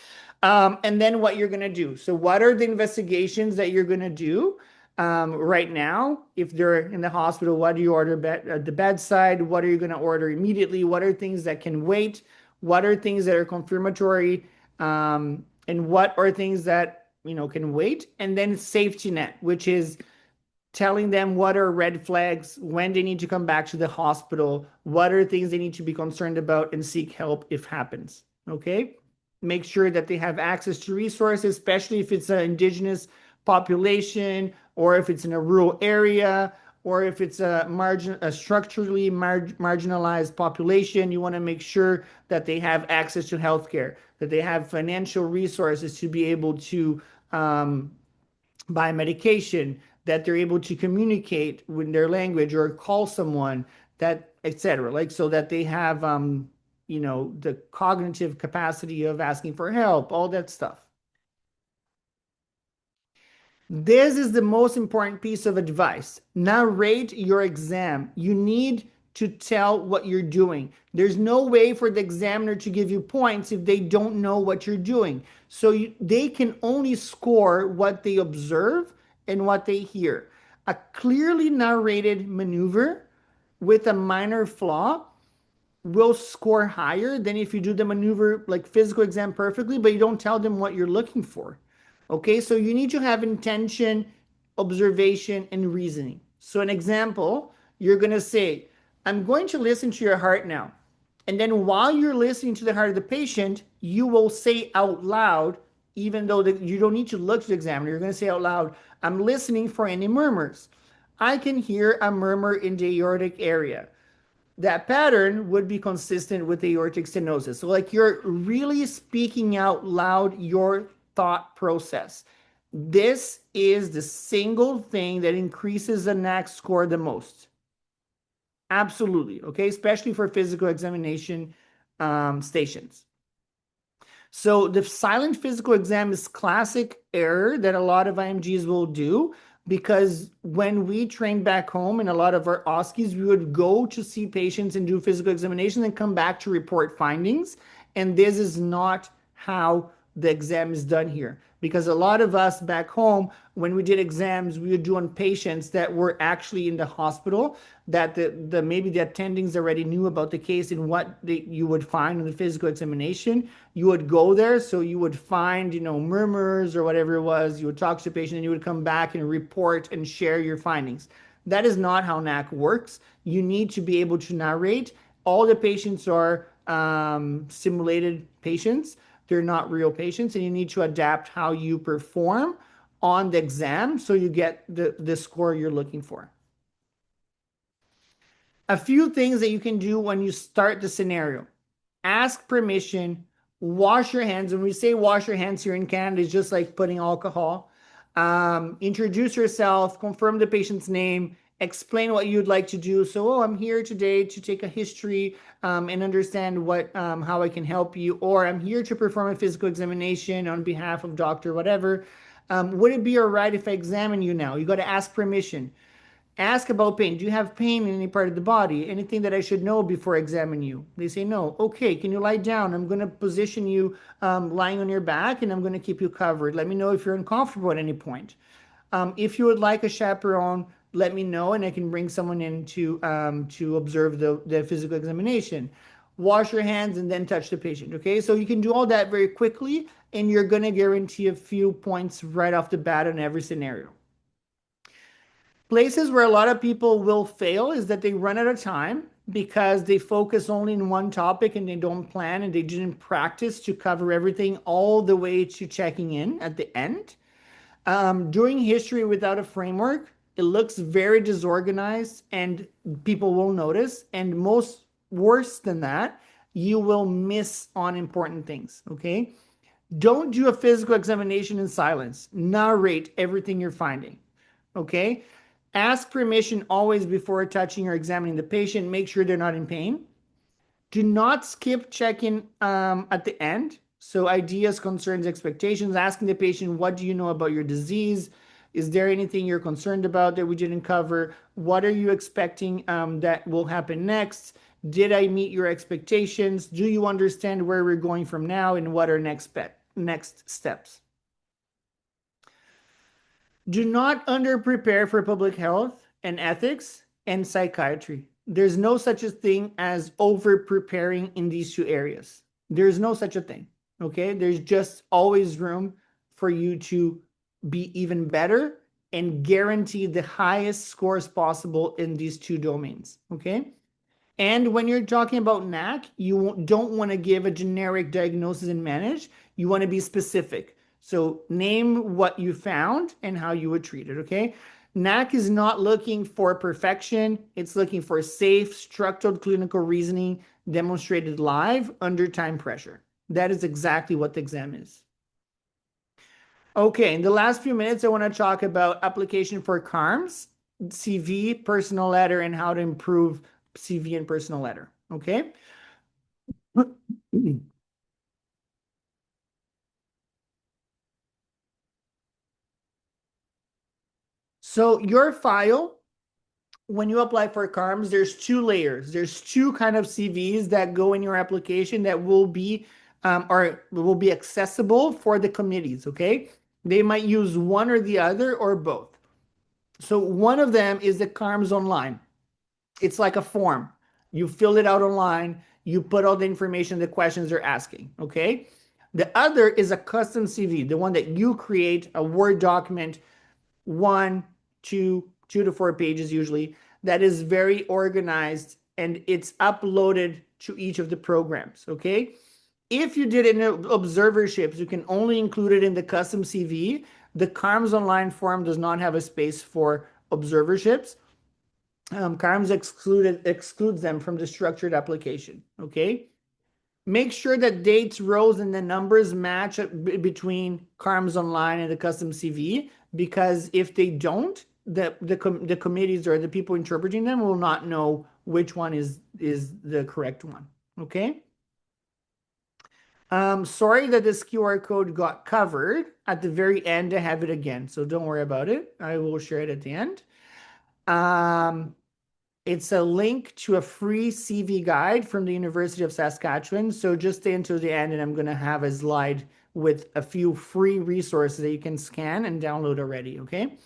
And then what you're going to do. So what are the investigations that you're going to do right now? If they're in the hospital, what do you order at the bedside? What are you going to order immediately? What are things that can wait? What are things that are confirmatory? And what are things that, can wait? And then safety net, which is telling them what are red flags, when they need to come back to the hospital, what are things they need to be concerned about and seek help if happens. Okay? Make sure that they have access to resources, especially if it's an indigenous population or if it's in a rural area or if it's a structurally marginalized population. You want to make sure that they have access to healthcare, that they have financial resources to be able to buy medication, that they're able to communicate with their language or call someone, that etc. Like, so that they have the cognitive capacity of asking for help, all that stuff. This is the most important piece of advice. Narrate your exam. You need to tell what you're doing. There's no way for the examiner to give you points if they don't know what you're doing. So they can only score what they observe and what they hear. A clearly narrated maneuver with a minor flaw will score higher than if you do the maneuver like physical exam perfectly, but you don't tell them what you're looking for. Okay, so you need to have intention, observation, and reasoning. So, an example, you're going to say, I'm going to listen to your heart now. And then while you're listening to the heart of the patient, you will say out loud, even though you don't need to look to the examiner, you're going to say out loud, I'm listening for any murmurs. I can hear a murmur in the aortic area. That pattern would be consistent with aortic stenosis. So, like, you're really speaking out loud your thought process. This is the single thing that increases the NAC score the most. Absolutely. Okay. Especially for physical examination stations. So the silent physical exam is classic error that a lot of IMGs will do, because when we trained back home in a lot of our OSCEs, we would go to see patients and do physical examination and come back to report findings. And this is not how the exam is done here. Because a lot of us back home, when we did exams, we would do on patients that were actually in the hospital, that maybe the attendings already knew about the case and what you would find in the physical examination. You would go there, so you would find, murmurs or whatever it was. You would talk to the patient and you would come back and report and share your findings. That is not how NAC works. You need to be able to narrate. All the patients are simulated patients. They're not real patients, and you need to adapt how you perform on the exam so you get the score you're looking for. A few things that you can do when you start the scenario. Ask permission, wash your hands. When we say wash your hands here in Canada, it's just like putting alcohol. Introduce yourself, confirm the patient's name, explain what you'd like to do. So, I'm here today to take a history and understand how I can help you, or I'm here to perform a physical examination on behalf of doctor, whatever. Would it be all right if I examine you now? You got to ask permission. Ask about pain. Do you have pain in any part of the body? Anything that I should know before I examine you? They say no. Okay, can you lie down? I'm going to position you lying on your back, and I'm going to keep you covered. Let me know if you're uncomfortable at any point. If you would like a chaperone, let me know, and I can bring someone in to observe the physical examination. Wash your hands and then touch the patient. Okay, so you can do all that very quickly, and you're going to guarantee a few points right off the bat in every scenario. Places where a lot of people will fail is that they run out of time because they focus only in one topic and they don't plan and they didn't practice to cover everything all the way to checking in at the end. Doing history without a framework, it looks very disorganized and people will notice. And most worse than that, you will miss on important things. Okay. Don't do a physical examination in silence. Narrate everything you're finding. Okay? Ask permission always before touching or examining the patient. Make sure they're not in pain. Do not skip check-in at the end. So ideas, concerns, expectations, asking the patient, what do you know about your disease? Is there anything you're concerned about that we didn't cover? What are you expecting that will happen next? Did I meet your expectations? Do you understand where we're going from now and what are next steps? Do not under prepare for public health and ethics and psychiatry. There's no such a thing as over preparing in these two areas. There's no such a thing. Okay. There's just always room for you to be even better and guarantee the highest scores possible in these two domains. Okay. And when you're talking about NAC, you don't want to give a generic diagnosis and manage. You want to be specific. So name what you found and how you would treat it, okay? NAC is not looking for perfection. It's looking for safe, structured clinical reasoning demonstrated live under time pressure. That is exactly what the exam is. Okay, in the last few minutes, I want to talk about application for CaRMS, CV, personal letter, and how to improve CV and personal letter. Okay. So your file, when you apply for CARMS, there's two layers. There's two kind of CVs that go in your application that will be or will be accessible for the committees. Okay. They might use one or the other or both. So one of them is the CARMS online. It's like a form. You fill it out online. You put all the information, the questions they're asking. Okay. The other is a custom CV, the one that you create, a Word document, one, two to four pages usually, that is very organized and it's uploaded to each of the programs. Okay. If you did it in observerships, you can only include it in the custom CV. The CARMS online form does not have a space for observerships. CARMS excludes them from the structured application. Okay. Make sure that dates, rows, and the numbers match between CARMS online and the custom CV, because if they don't, the committees or the people interpreting them will not know which one is the correct one. Okay. Sorry that this QR code got covered. At the very end, I have it again, so don't worry about it. I will share it at the end. It's a link to a free CV guide from the University of Saskatchewan. So just stay until the end and I'm going to have a slide with a few free resources that you can scan and download already, okay?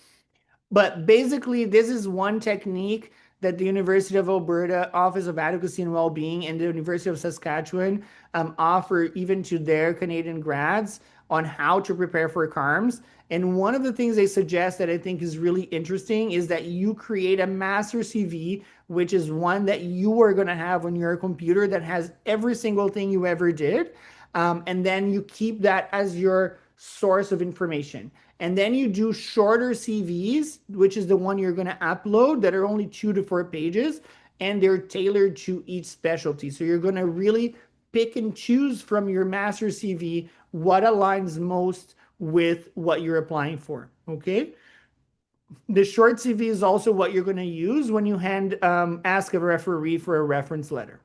But basically, this is one technique that the University of Alberta Office of Advocacy and Wellbeing and the University of Saskatchewan offer even to their Canadian grads on how to prepare for CARMS. And one of the things they suggest that I think is really interesting is that you create a master CV, which is one that you are going to have on your computer that has every single thing you ever did. And then you keep that as your source of information. And then you do shorter CVs, which is the one you're going to upload, that are only 2 to 4 pages, and they're tailored to each specialty. So you're going to really pick and choose from your master CV what aligns most with what you're applying for. Okay. The short CV is also what you're going to use when you ask a referee for a reference letter.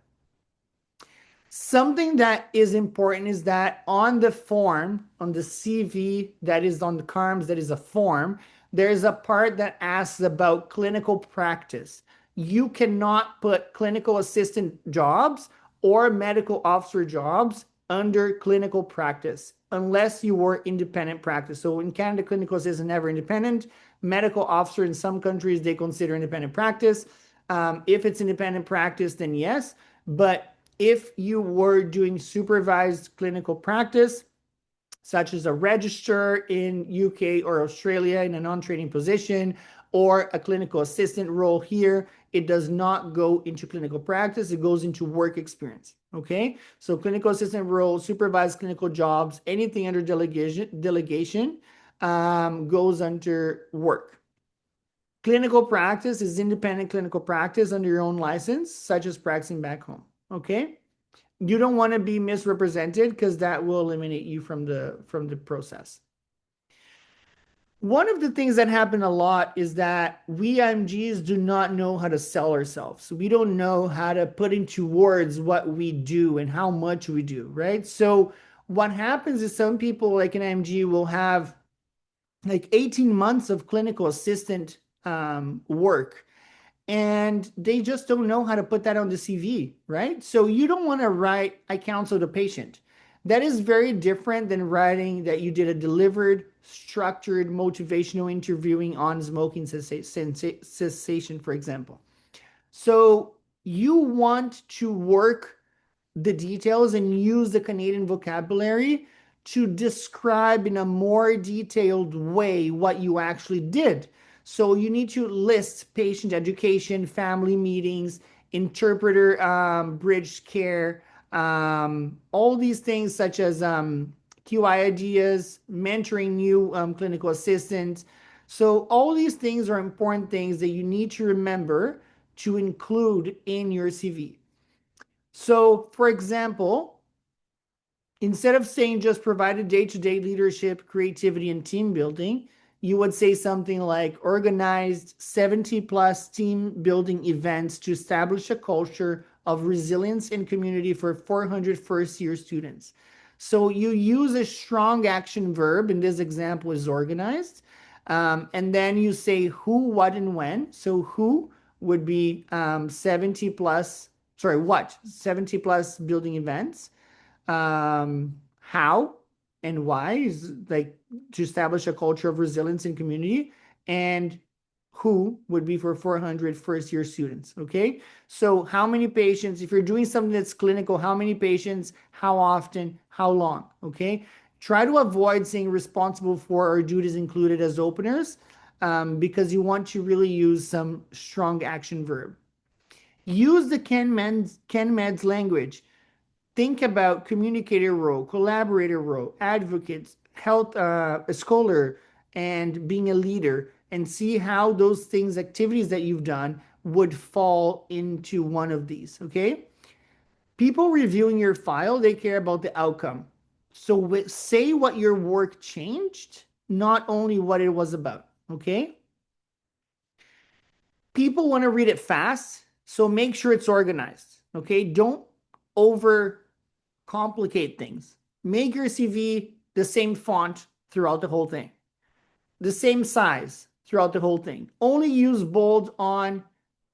Something that is important is that on the form, on the CV that is on the CARMS, that is a form, there's a part that asks about clinical practice. You cannot put clinical assistant jobs or medical officer jobs under clinical practice unless you were independent practice. So in Canada, clinical assistant never independent. Medical officer in some countries, they consider independent practice. If it's independent practice, then yes. But if you were doing supervised clinical practice, such as a register in UK or Australia in a non-training position, or a clinical assistant role here, it does not go into clinical practice. It goes into work experience. Okay. So clinical assistant role, supervised clinical jobs, anything under delegation goes under work. Clinical practice is independent clinical practice under your own license, such as practicing back home. Okay. You don't want to be misrepresented because that will eliminate you from the process. One of the things that happen a lot is that we IMGs do not know how to sell ourselves. We don't know how to put into words what we do and how much we do, right? So what happens is some people like an IMG will have like 18 months of clinical assistant work, and they just don't know how to put that on the CV, right? So you don't want to write, I counseled a patient. That is very different than writing that you did a delivered, structured, motivational interviewing on smoking cessation, for example. So you want to work the details and use the Canadian vocabulary to describe in a more detailed way what you actually did. So you need to list patient education, family meetings, interpreter, bridge care, all these things such as QI ideas, mentoring new clinical assistants. So all these things are important things that you need to remember to include in your CV. So, for example, instead of saying just provided day-to-day leadership, creativity, and team building, you would say something like organized 70 plus team building events to establish a culture of resilience and community for 400 first year students. So you use a strong action verb. In this example is organized. And then you say who, what, and when. So who would be 70 plus, sorry, what? 70 plus building events. How and why is like to establish a culture of resilience and community, and who would be for 400 first year students. Okay, so how many patients, if you're doing something that's clinical, how many patients, how often, how long. Okay, try to avoid saying responsible for or duties included as openers, because you want to really use some strong action verb. Use the CanMEDS language. Think about communicator role, collaborator role, advocates, health, a scholar, and being a leader, and see how those things, activities that you've done, would fall into one of these. Okay. People reviewing your file, they care about the outcome. So say what your work changed, not only what it was about. Okay. People want to read it fast, so make sure it's organized. Okay. Don't over complicate things. Make your CV the same font throughout the whole thing, the same size throughout the whole thing. Only use bold on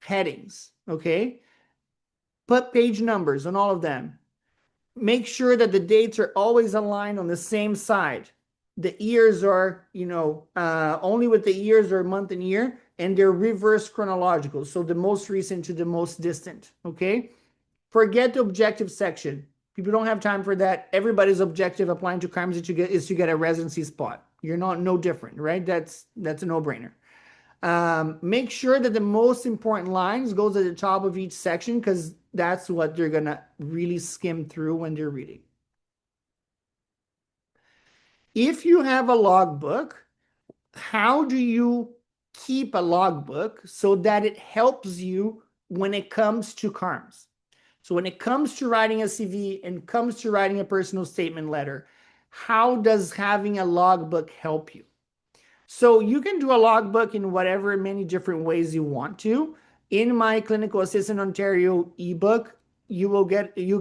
headings, okay? Put page numbers on all of them. Make sure that the dates are always aligned on the same side. The years are, only with the years are month and year, and they're reverse chronological. So the most recent to the most distant, okay? Forget the objective section. People don't have time for that. Everybody's objective applying to CaRMS is to get a residency spot. You're not no different, right? That's a no-brainer. Make sure that the most important lines goes at the top of each section, because that's what they're gonna really skim through when they're reading. If you have a logbook, how do you keep a logbook so that it helps you when it comes to CaRMS? So when it comes to writing a CV and comes to writing a personal statement letter, how does having a logbook help you? So you can do a logbook in whatever many different ways you want to. In my Clinical Assistant Ontario ebook, you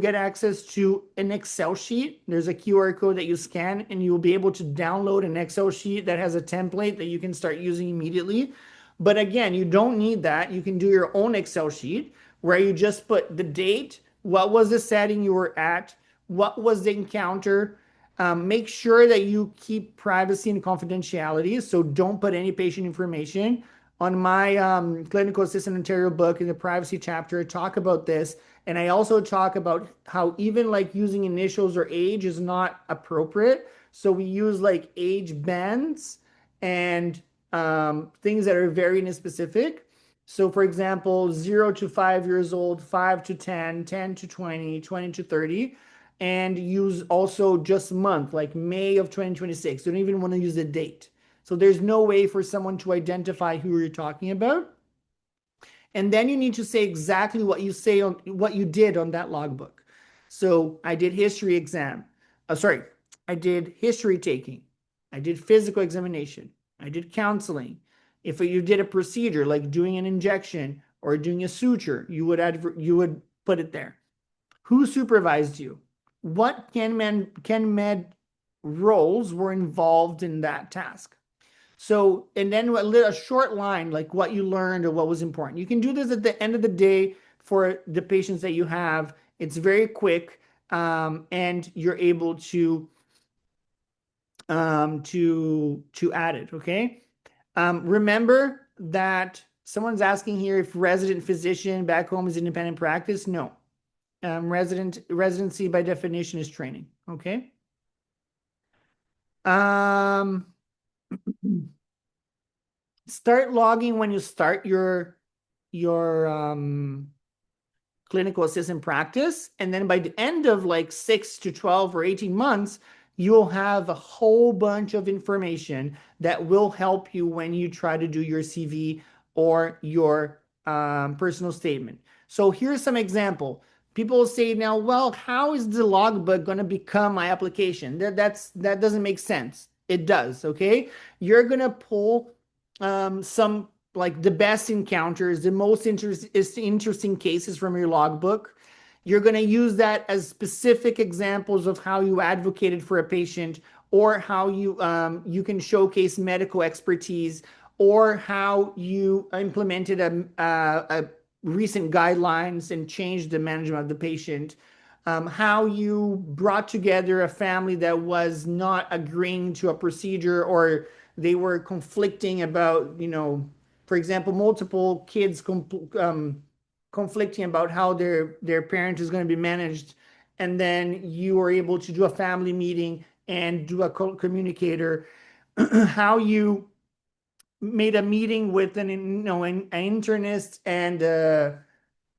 get access to an Excel sheet. There's a QR code that you scan, and you'll be able to download an Excel sheet that has a template that you can start using immediately. But again, you don't need that. You can do your own Excel sheet where you just put the date, what was the setting you were at, what was the encounter. Make sure that you keep privacy and confidentiality. So don't put any patient information. On my Clinical Assistant Ontario book, in the privacy chapter, I talk about this. And I also talk about how even like using initials or age is not appropriate. So we use like age bands and things that are very specific. So for example, 0 to 5 years old, 5 to 10, 10 to 20, 20 to 30, and use also just month, like May of 2026. You don't even want to use a date. So there's no way for someone to identify who you're talking about. And then you need to say exactly what you did on that logbook. So I did history exam. Sorry, I did history taking. I did physical examination. I did counseling. If you did a procedure like doing an injection or doing a suture, you would put it there. Who supervised you? What can med roles were involved in that task? So, and then a short line like what you learned or what was important. You can do this at the end of the day for the patients that you have. It's very quick, and you're able to add it. Okay. Remember that someone's asking here if resident physician back home is independent practice. No. Residency by definition is training. Okay. Um, Start logging when you start your clinical assistant practice. And then by the end of like 6 to 12 or 18 months, you'll have a whole bunch of information that will help you when you try to do your CV or your personal statement. So here's some example. People say now, well, how is the logbook going to become my application? That doesn't make sense. It does, okay? You're going to pull some like the best encounters, the most interesting cases from your logbook. You're going to use that as specific examples of how you advocated for a patient, or how you can showcase medical expertise, or how you implemented a recent guidelines and changed the management of the patient. How you brought together a family that was not agreeing to a procedure, or they were conflicting about, for example, multiple kids conflicting about how their parent is going to be managed, and then you were able to do a family meeting and do a communicator. How you made a meeting with an internist and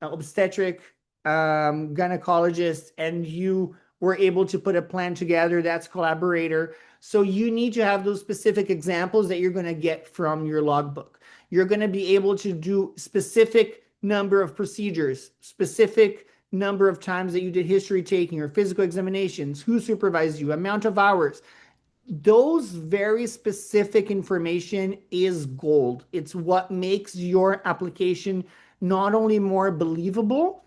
obstetric gynecologist, and you were able to put a plan together. That's collaborator. So you need to have those specific examples that you're going to get from your logbook. You're going to be able to do specific number of procedures, specific number of times that you did history taking or physical examinations, who supervised you, amount of hours. Those very specific information is gold. It's what makes your application not only more believable,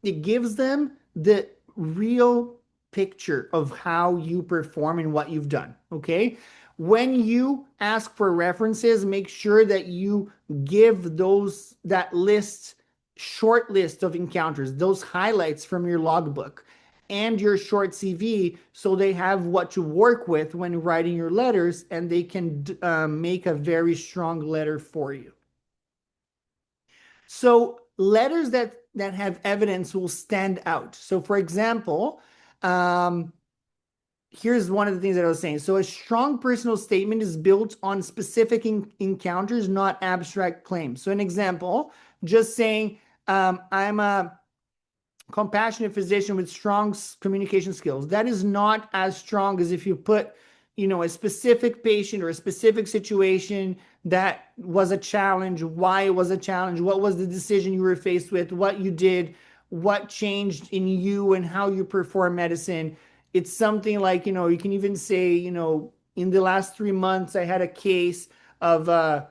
it gives them the real picture of how you perform and what you've done. Okay. When you ask for references, make sure that you give that list, short list of encounters, those highlights from your logbook and your short CV, so they have what to work with when writing your letters, and they can make a very strong letter for you. So letters that have evidence will stand out. So for example, here's one of the things that I was saying. So a strong personal statement is built on specific encounters, not abstract claims. So an example, just saying, I'm a compassionate physician with strong communication skills. That is not as strong as if you put, a specific patient or a specific situation that was a challenge, why it was a challenge, what was the decision you were faced with, what you did, what changed in you and how you perform medicine. It's something like, you can even say, in the last 3 months, I had a case of a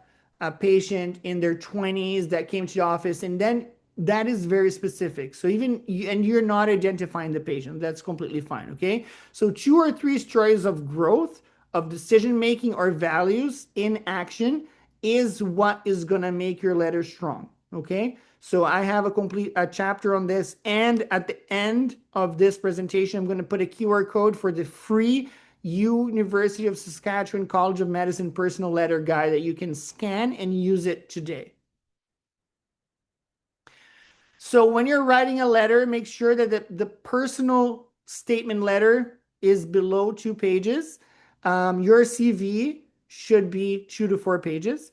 patient in their 20s that came to the office, and then that is very specific. So and you're not identifying the patient, that's completely fine. Okay. So 2 or 3 stories of growth, of decision making, or values in action is what is going to make your letter strong. Okay. So I have a chapter on this, and at the end of this presentation, I'm going to put a QR code for the free University of Saskatchewan College of Medicine personal letter guide that you can scan and use it today. So when you're writing a letter, make sure that the personal statement letter is below 2 pages. Your CV should be 2 to 4 pages.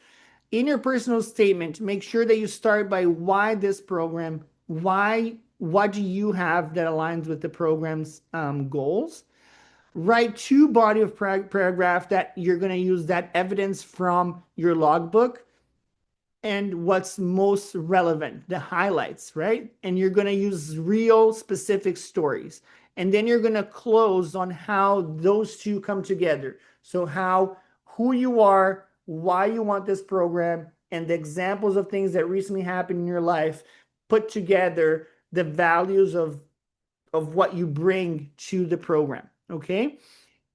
In your personal statement, make sure that you start by why this program, what do you have that aligns with the program's goals. Write 2 body of paragraph that you're going to use that evidence from your logbook. and what's most relevant, the highlights, right? And you're going to use real specific stories. And then you're going to close on how those two come together. So, how, who you are, why you want this program, and the examples of things that recently happened in your life put together the values of what you bring to the program. Okay.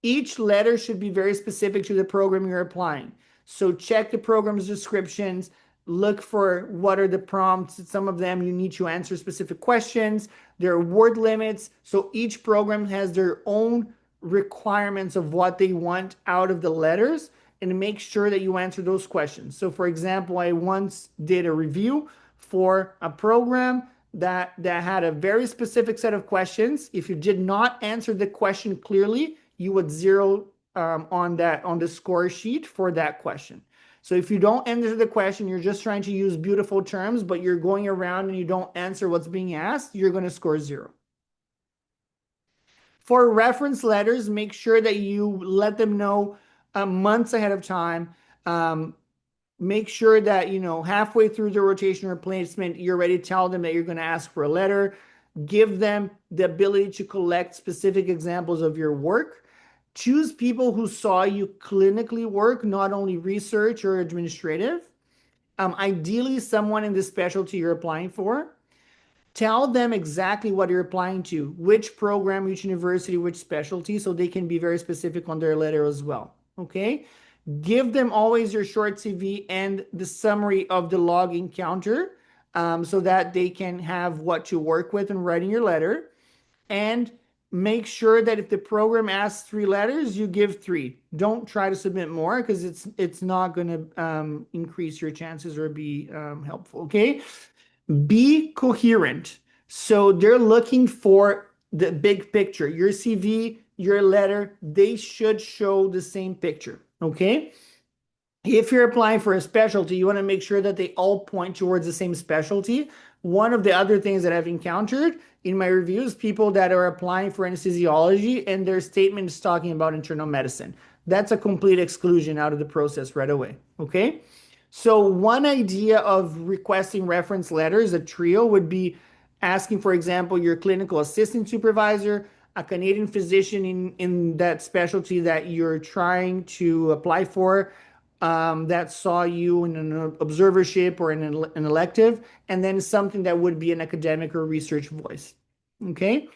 Each letter should be very specific to the program you're applying. So check the program's descriptions, look for what are the prompts. Some of them you need to answer specific questions. There are word limits. So each program has their own requirements of what they want out of the letters, and make sure that you answer those questions. So for example, I once did a review for a program that had a very specific set of questions. If you did not answer the question clearly, you would zero on the score sheet for that question. So if you don't answer the question, you're just trying to use beautiful terms, but you're going around and you don't answer what's being asked, you're going to score 0. For reference letters, make sure that you let them know months ahead of time. Make sure that, halfway through the rotation replacement, you're ready to tell them that you're going to ask for a letter. Give them the ability to collect specific examples of your work. Choose people who saw you clinically work, not only research or administrative. Ideally, someone in the specialty you're applying for. Tell them exactly what you're applying to, which program, which university, which specialty, so they can be very specific on their letter as well. Okay? Give them always your short CV and the summary of the log encounter, so that they can have what to work with in writing your letter. And make sure that if the program asks 3 letters, you give 3. Don't try to submit more, because it's not going to increase your chances or be helpful. Okay? Be coherent. So they're looking for the big picture. Your CV, your letter, they should show the same picture. Okay? If you're applying for a specialty, you want to make sure that they all point towards the same specialty. One of the other things that I've encountered in my reviews, people that are applying for anesthesiology and their statement is talking about internal medicine. That's a complete exclusion out of the process right away. Okay? So one idea of requesting reference letters, a trio, would be asking, for example, your clinical assistant supervisor, a Canadian physician in that specialty that you're trying to apply for, that saw you in an observership or in an elective, and then something that would be an academic or research voice. Okay?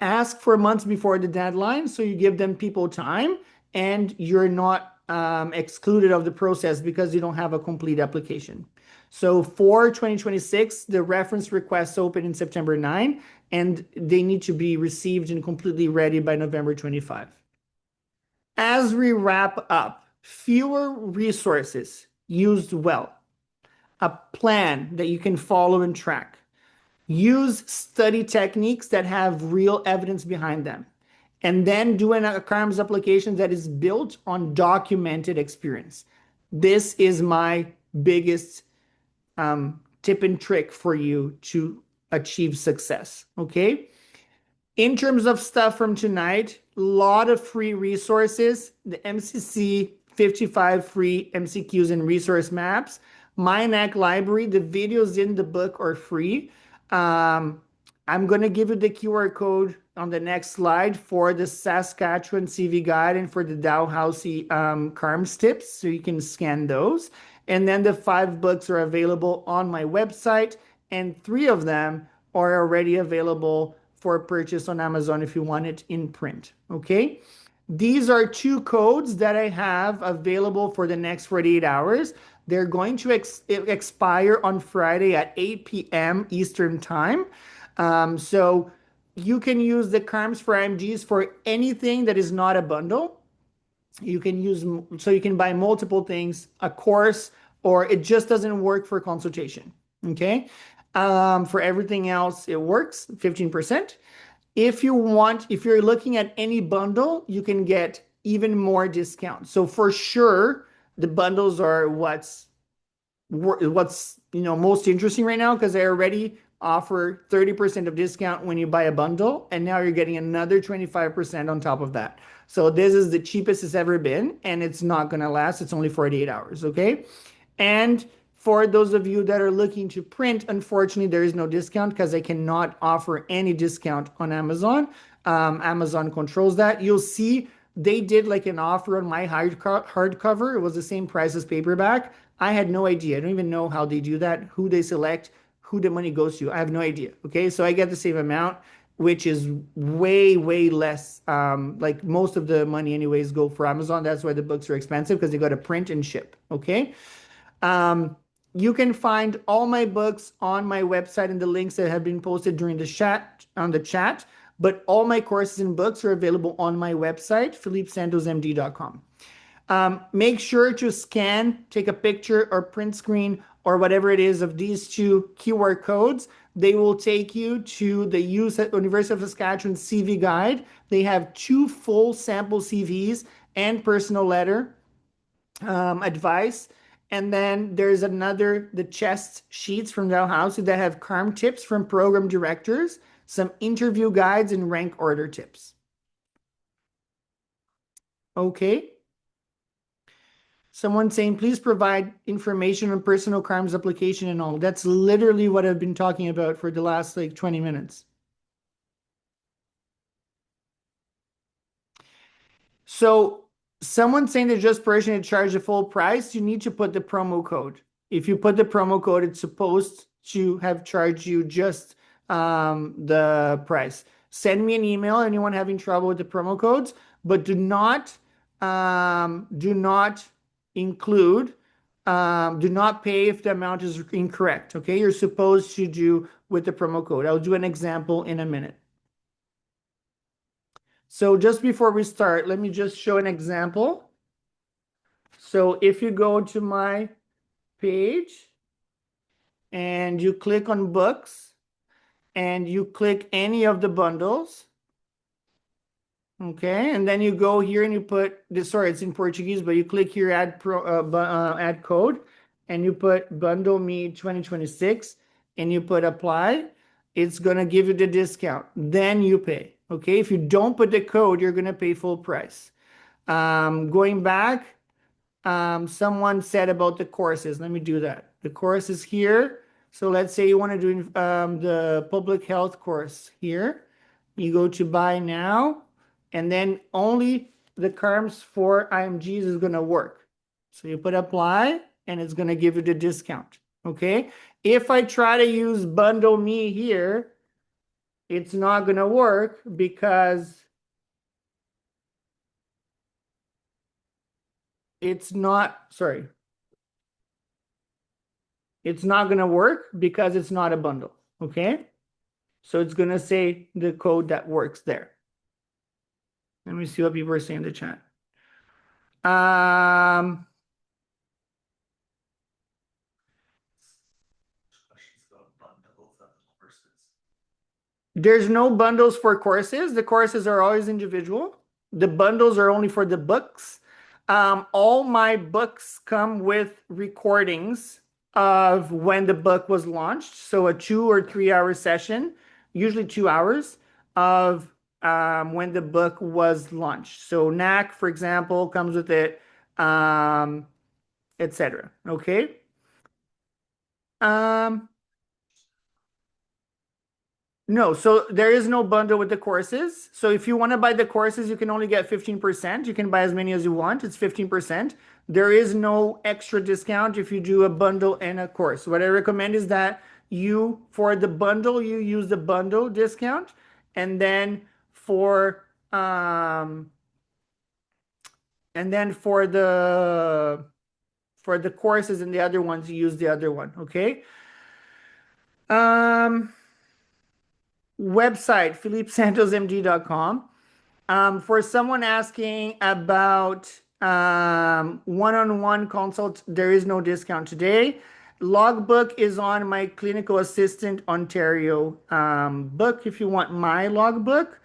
Ask for months before the deadline, so you give them people time and you're not excluded of the process because you don't have a complete application. So for 2026, the reference requests open in September 9, and they need to be received and completely ready by November 25. As we wrap up, fewer resources used well, a plan that you can follow and track. Use study techniques that have real evidence behind them. And then do a CaRMS application that is built on documented experience. This is my biggest tip and trick for you to achieve success. Okay? In terms of stuff from tonight, a lot of free resources, the MCC 55 free MCQs and resource maps, MyNAC library, the videos in the book are free. I'm going to give you the QR code on the next slide for the Saskatchewan CV guide and for the Dalhousie CaRMS tips, so you can scan those. And then the 5 books are available on my website, and 3 of them are already available for purchase on Amazon if you want it in print. Okay? These are 2 codes that I have available for the next 48 hours. They're going to expire on Friday at 8 p.m. Eastern Time. So you can use the CaRMS for IMGs for anything that is not a bundle. You can buy multiple things, a course, or it just doesn't work for consultation. Okay? For everything else, it works, 15%. If you're looking at any bundle, you can get even more discount. So for sure, the bundles are what's most interesting right now, because I already offer 30% of discount when you buy a bundle, and now you're getting another 25% on top of that. So this is the cheapest it's ever been, and it's not going to last. It's only 48 hours. Okay? And for those of you that are looking to print, unfortunately, there is no discount because I cannot offer any discount on Amazon. Amazon controls that. You'll see they did like an offer on my hardcover. It was the same price as paperback. I had no idea. I don't even know how they do that, who they select, who the money goes to. I have no idea. Okay, so I get the same amount, which is way, way less. Like most of the money, anyways, go for Amazon. That's why the books are expensive because they got to print and ship. Okay. Um, you can find all my books on my website and the links that have been posted during the chat on the chat. But all my courses and books are available on my website, philipesantosmd.com. Make sure to scan, take a picture or print screen or whatever it is of these two QR codes. They will take you to the University of Saskatchewan CV guide. They have two full sample CVs and personal letter advice. And then there's another, the chest sheets from Dalhousie that have CARM tips from program directors, some interview guides, and rank order tips. Okay. Someone saying, please provide information on personal CARMS application and all. That's literally what I've been talking about for the last like 20 minutes. So someone saying they're just personally charge the full price, you need to put the promo code. If you put the promo code, it's supposed to have charged you just the price. Send me an email, anyone having trouble with the promo codes, but do not include, do not pay if the amount is incorrect. Okay, you're supposed to do with the promo code. I'll do an example in a minute. So just before we start, let me just show an example. So if you go to my page and you click on books and you click any of the bundles, okay, and then you go here and you put this, sorry, it's in Portuguese, but you click here, add code, and you put bundle me 2026 and you put apply, it's gonna give you the discount. Then you pay. Okay, if you don't put the code, you're gonna pay full price. Going back, someone said about the courses. Let me do that. The course is here. So let's say you want to do the public health course here. You go to buy now, and then only the CARMS for IMGs is going to work. So you put apply, and it's going to give you the discount. Okay. If I try to use bundle me here, it's not going to work because it's not, sorry. It's not going to work because it's not a bundle. Okay. So it's going to say the code that works there. Let me see what people are saying in the chat. There's no bundles for courses. The courses are always individual. The bundles are only for the books. All my books come with recordings of when the book was launched. So a 2 or 3 hour session, usually 2 hours of when the book was launched. So NAC, for example, comes with it, etc. Okay. No, so there is no bundle with the courses. So if you want to buy the courses, you can only get 15%. You can buy as many as you want. It's 15%. There is no extra discount if you do a bundle and a course. What I recommend is that you, for the bundle, you use the bundle discount. And then um, for the courses and the other ones, you use the other one. Okay. Website, philipesantosmd.com. For someone asking about one-on-one consult, there is no discount today. Logbook is on my Clinical Assistant Ontario book if you want my logbook.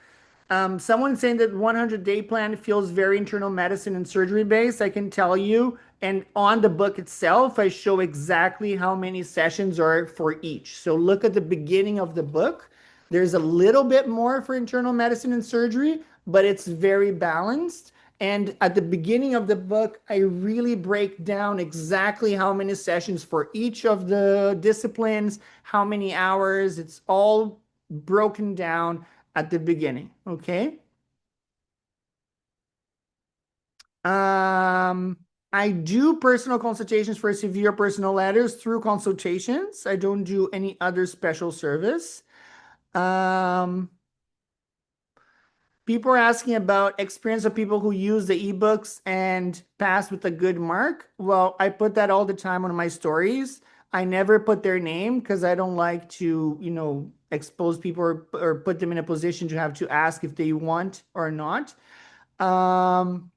Someone saying that 100-day plan feels very internal medicine and surgery based. I can tell you, and on the book itself, I show exactly how many sessions are for each. So look at the beginning of the book. There's a little bit more for internal medicine and surgery, but it's very balanced. And at the beginning of the book, I really break down exactly how many sessions for each of the disciplines, how many hours. It's all broken down at the beginning. Okay. Um, I do personal consultations for severe personal letters through consultations. I don't do any other special service. Um, People are asking about experience of people who use the ebooks and pass with a good mark. Well, I put that all the time on my stories. I never put their name because I don't like to, expose people or put them in a position to have to ask if they want or not. Um,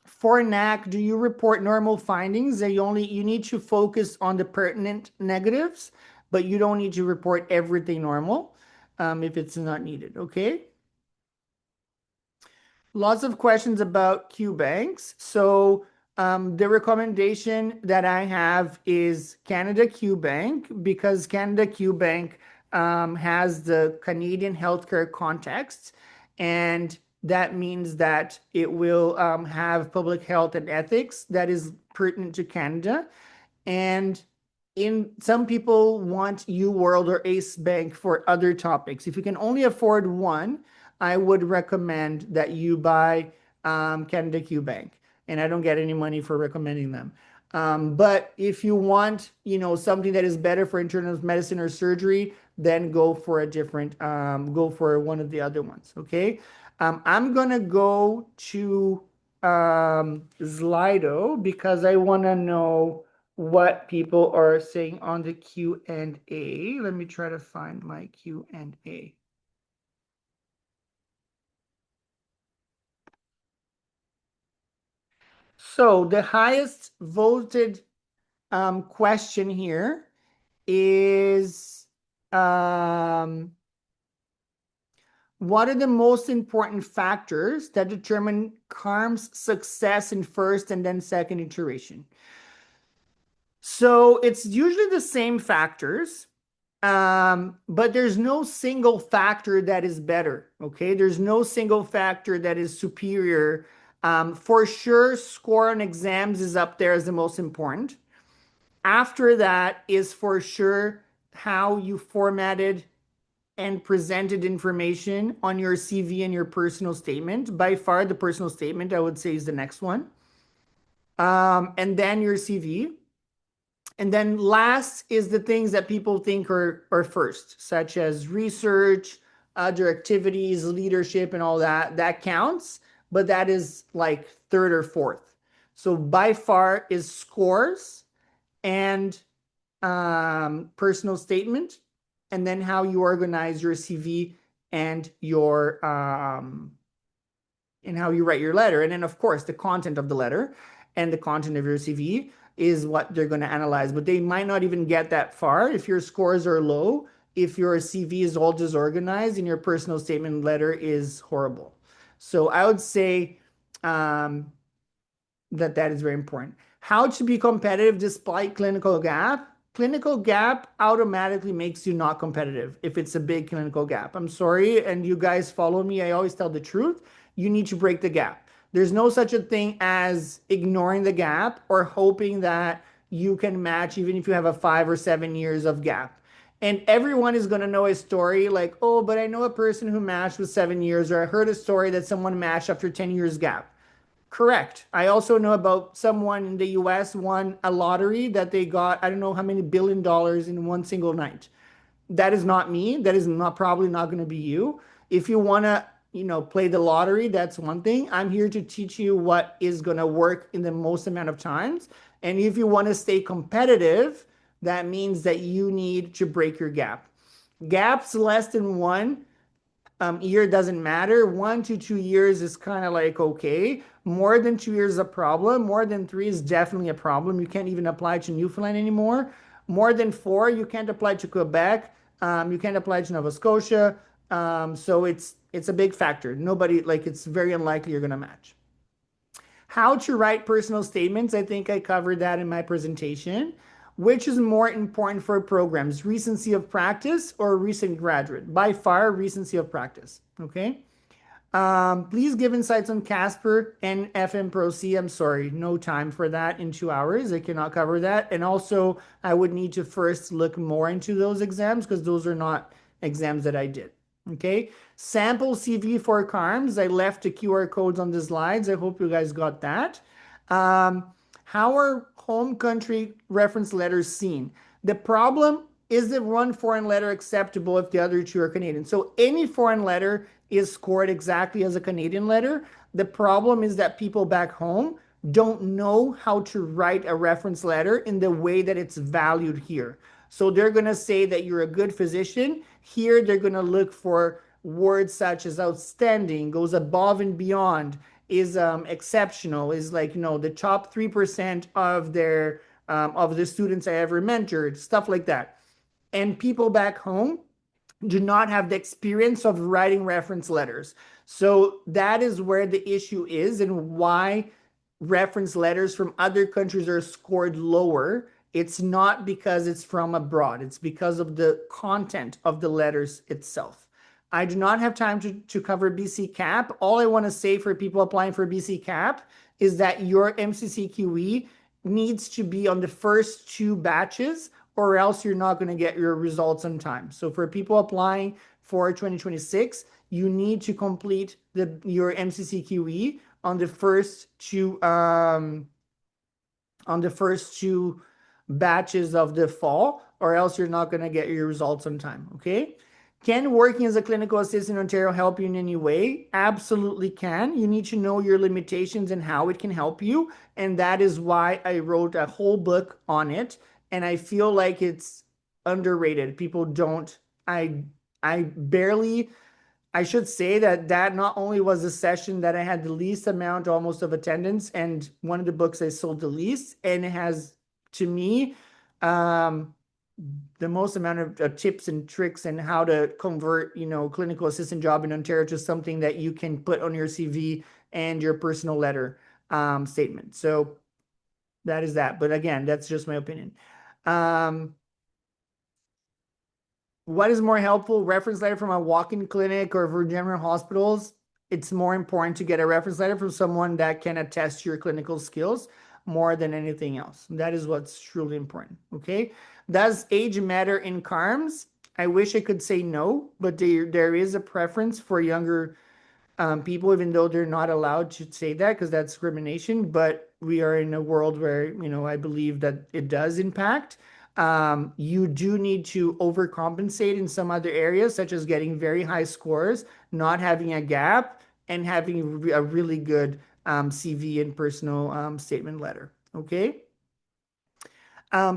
for NAC, do you report normal findings? You need to focus on the pertinent negatives, but you don't need to report everything normal if it's not needed. Okay. Lots of questions about Q banks. So the recommendation that I have is Canada Q Bank because Canada Q Bank has the Canadian healthcare context, and that means that it will have public health and ethics that is pertinent to Canada. And in some people want U World or Ace Bank for other topics. If you can only afford one, I would recommend that you buy Canada Q Bank. And I don't get any money for recommending them. But if you want, something that is better for internal medicine or surgery, then go for one of the other ones. Okay. I'm gonna go to Slido because I want to know what people are saying on the Q&A. Let me try to find my Q&A. So the highest voted question here is what are the most important factors that determine CaRMS success in first and then second iteration? So it's usually the same factors. But there's no single factor that is better. Okay. There's no single factor that is superior. For sure, score on exams is up there as the most important. After that is for sure how you formatted and presented information on your CV and your personal statement. By far, the personal statement, I would say, is the next one. And then your CV. And then last is the things that people think are first, such as research, other activities, leadership, and all that. That counts, but that is like third or fourth. So by far is scores and personal statement, and then how you organize your CV and your and how you write your letter. And then, of course, the content of the letter and the content of your CV is what they're going to analyze. But they might not even get that far if your scores are low, if your CV is all disorganized and your personal statement letter is horrible. So I would say that is very important. How to be competitive despite clinical gap. Clinical gap automatically makes you not competitive if it's a big clinical gap. I'm sorry, and you guys follow me. I always tell the truth. You need to break the gap. There's no such a thing as ignoring the gap or hoping that you can match even if you have a 5 or 7 years of gap. And everyone is going to know a story like, oh, but I know a person who matched with 7 years, or I heard a story that someone matched after 10 years gap. Correct. I also know about someone in the US won a lottery that they got, I don't know how many $1 billion in one single night. That is not me. That is not probably not going to be you. If you want to, play the lottery, that's one thing. I'm here to teach you what is going to work in the most amount of times. And if you want to stay competitive, that means that you need to break your gap. Gaps less than one year doesn't matter. 1 to 2 years is kind of like okay. More than 2 years is a problem. More than three is definitely a problem. You can't even apply to Newfoundland anymore. More than four, you can't apply to Quebec. You can't apply to Nova Scotia. So it's a big factor. Nobody like it's very unlikely you're gonna match. How to write personal statements. I think I covered that in my presentation. Which is more important for programs, recency of practice or recent graduate? By far, recency of practice. Okay. Please give insights on Casper and FM Pro C. I'm sorry, no time for that in 2 hours. I cannot cover that. And also, I would need to first look more into those exams because those are not exams that I did. Okay. Sample CV for CaRMS. I left the QR codes on the slides. I hope you guys got that. Um, how are home country reference letters seen? The problem is that one foreign letter acceptable if the other two are Canadian. So any foreign letter is scored exactly as a Canadian letter. The problem is that people back home don't know how to write a reference letter in the way that it's valued here. So they're going to say that you're a good physician. Here, they're going to look for words such as outstanding, goes above and beyond, is exceptional, is like, the top 3% of the students I ever mentored, stuff like that. And people back home do not have the experience of writing reference letters. So that is where the issue is and why reference letters from other countries are scored lower. It's not because it's from abroad, it's because of the content of the letters itself. I do not have time to cover BC CAP. All I want to say for people applying for BC CAP is that your MCCQE needs to be on the first two batches, or else you're not going to get your results on time. So for people applying for 2026, you need to complete your MCCQE on the first two batches of the fall, or else you're not going to get your results on time. Okay. Can working as a clinical assistant in Ontario help you in any way? Absolutely can. You need to know your limitations and how it can help you. And that is why I wrote a whole book on it. And I feel like it's underrated. People don't, I barely, I should say that not only was the session that I had the least amount almost of attendance and one of the books I sold the least, and it has, to me, the most amount of tips and tricks and how to convert, clinical assistant job in Ontario to something that you can put on your CV and your personal letter statement. So that is that. But again, that's just my opinion. What is more helpful, reference letter from a walk-in clinic or for general hospitals? It's more important to get a reference letter from someone that can attest to your clinical skills more than anything else. That is what's truly important, okay? Does age matter in CaRMS? I wish I could say no, but there is a preference for younger people, even though they're not allowed to say that because that's discrimination. But we are in a world where, I believe that it does impact. You do need to overcompensate in some other areas, such as getting very high scores, not having a gap, and having a really good CV and personal statement letter. Okay.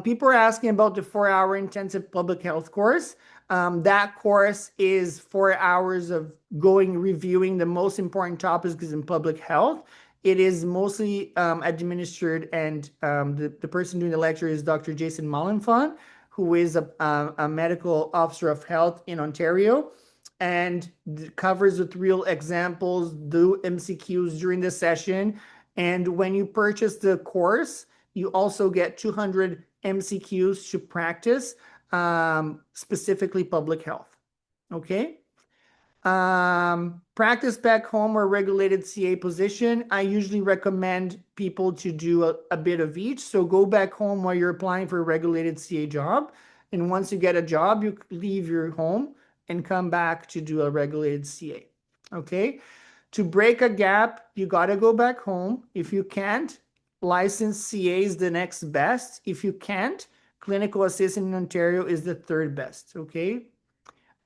People are asking about the 4-hour intensive public health course. That course is 4 hours of reviewing the most important topics in public health. It is mostly administered, and the person doing the lecture is Dr. Jason Mullenfon, who is a medical officer of health in Ontario, and covers with real examples, do MCQs during the session. And when you purchase the course, you also get 200 MCQs to practice, specifically public health. Okay. Practice back home or regulated CA position. I usually recommend people to do a bit of each. So go back home while you're applying for a regulated CA job. And once you get a job, you leave your home and come back to do a regulated CA. Okay. To break a gap, you got to go back home. If you can't, licensed CA is the next best. If you can't, clinical assistant in Ontario is the third best. Okay.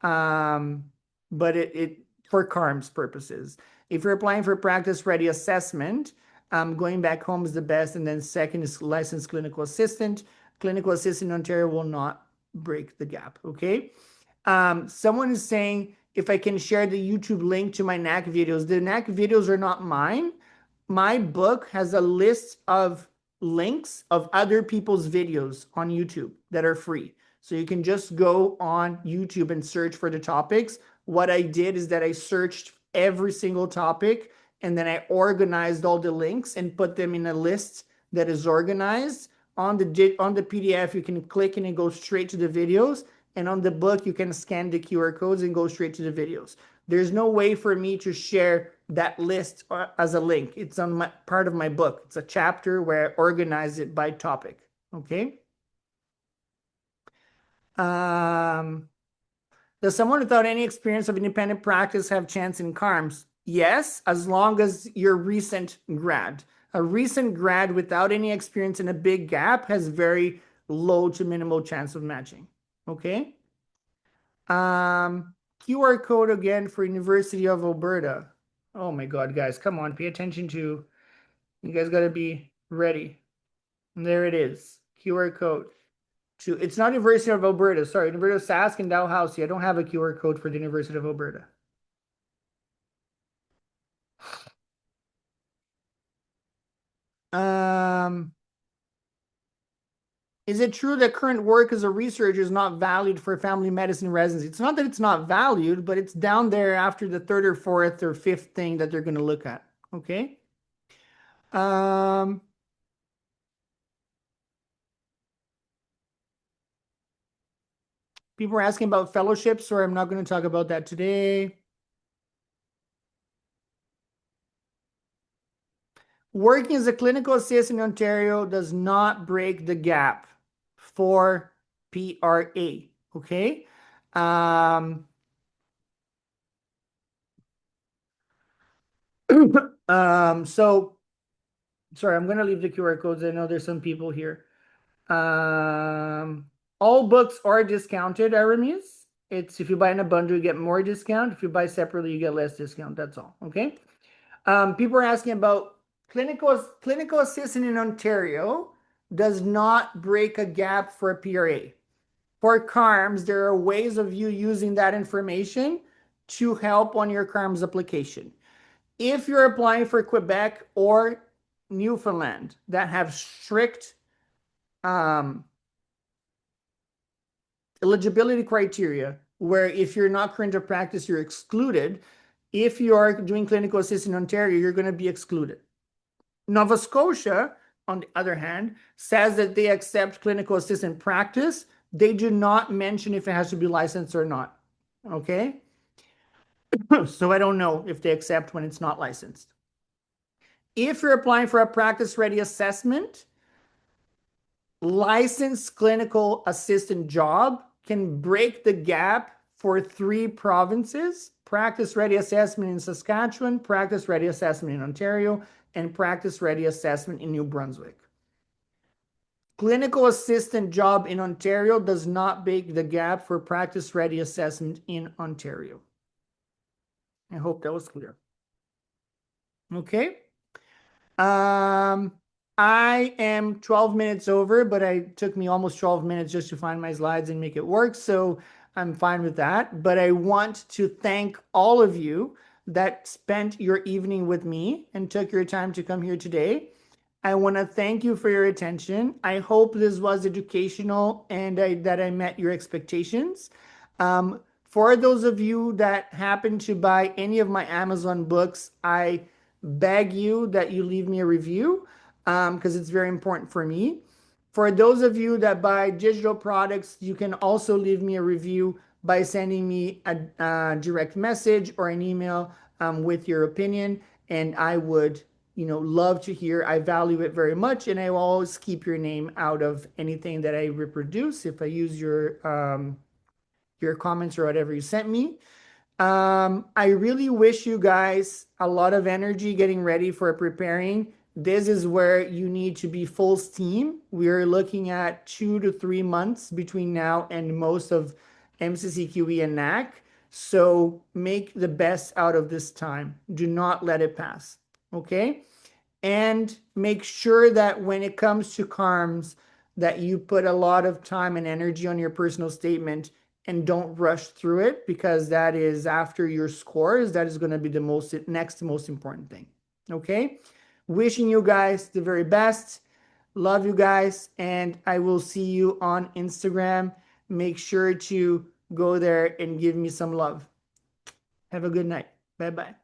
But it for CaRMS purposes. If you're applying for practice ready assessment, going back home is the best. And then second is licensed clinical assistant. Clinical assistant in Ontario will not break the gap. Okay. Someone is saying if I can share the YouTube link to my NAC videos. The NAC videos are not mine. My book has a list of links of other people's videos on YouTube that are free. So you can just go on YouTube and search for the topics. What I did is that I searched every single topic and then I organized all the links and put them in a list that is organized. On the PDF, you can click and it goes straight to the videos. And on the book, you can scan the QR codes and go straight to the videos. There's no way for me to share that list as a link. It's on my part of my book. It's a chapter where I organize it by topic. Okay. Um, does someone without any experience of independent practice have chance in CaRMS? Yes, as long as you're recent grad. A recent grad without any experience in a big gap has very low to minimal chance of matching. Okay. QR code again for University of Alberta. Oh my God, guys, come on, pay attention to. You guys got to be ready. And there it is. QR code. It's not University of Alberta. Sorry, University of Sask and Dalhousie. I don't have a QR code for the University of Alberta. Um, is it true that current work as a researcher is not valued for family medicine residency? It's not that it's not valued, but it's down there after the third or fourth or fifth thing that they're going to look at. Okay. Um, People are asking about fellowships, so I'm not going to talk about that today. Working as a clinical assistant in Ontario does not break the gap for PRA. Okay. Um, so sorry, I'm gonna leave the QR codes. I know there's some people here. Um, all books are discounted, Aramis. It's if you buy in a bundle, you get more discount. If you buy separately, you get less discount. That's all. Okay. People are asking about clinical assistant in Ontario does not break a gap for a PRA. For CaRMS, there are ways of you using that information to help on your CaRMS application. If you're applying for Quebec or Newfoundland that have strict eligibility criteria, where if you're not current of practice, you're excluded. If you are doing clinical assistant in Ontario, you're going to be excluded. Nova Scotia, on the other hand, says that they accept clinical assistant practice. They do not mention if it has to be licensed or not. Okay. So I don't know if they accept when it's not licensed. If you're applying for a practice ready assessment, licensed clinical assistant job can break the gap for 3 provinces: practice ready assessment in Saskatchewan, practice ready assessment in Ontario, and practice ready assessment in New Brunswick. Clinical assistant job in Ontario does not break the gap for practice ready assessment in Ontario. I hope that was clear. Okay. Um, I am 12 minutes over, but it took me almost 12 minutes just to find my slides and make it work. So I'm fine with that. But I want to thank all of you that spent your evening with me and took your time to come here today. I want to thank you for your attention. I hope this was educational and that I met your expectations. For those of you that happen to buy any of my Amazon books, I beg you that you leave me a review because it's very important for me. For those of you that buy digital products, you can also leave me a review by sending me a direct message or an email with your opinion, and I would, love to hear. I value it very much, and I will always keep your name out of anything that I reproduce if I use your comments or whatever you sent me. I really wish you guys a lot of energy getting ready for preparing. This is where you need to be full steam. We're looking at 2 to 3 months between now and most of MCCQE and NAC. So make the best out of this time. Do not let it pass. Okay? And make sure that when it comes to CaRMS, that you put a lot of time and energy on your personal statement and don't rush through it, because that is after your scores, that is going to be the next most important thing. Okay. Wishing you guys the very best. Love you guys. And I will see you on Instagram. Make sure to go there and give me some love. Have a good night. Bye bye.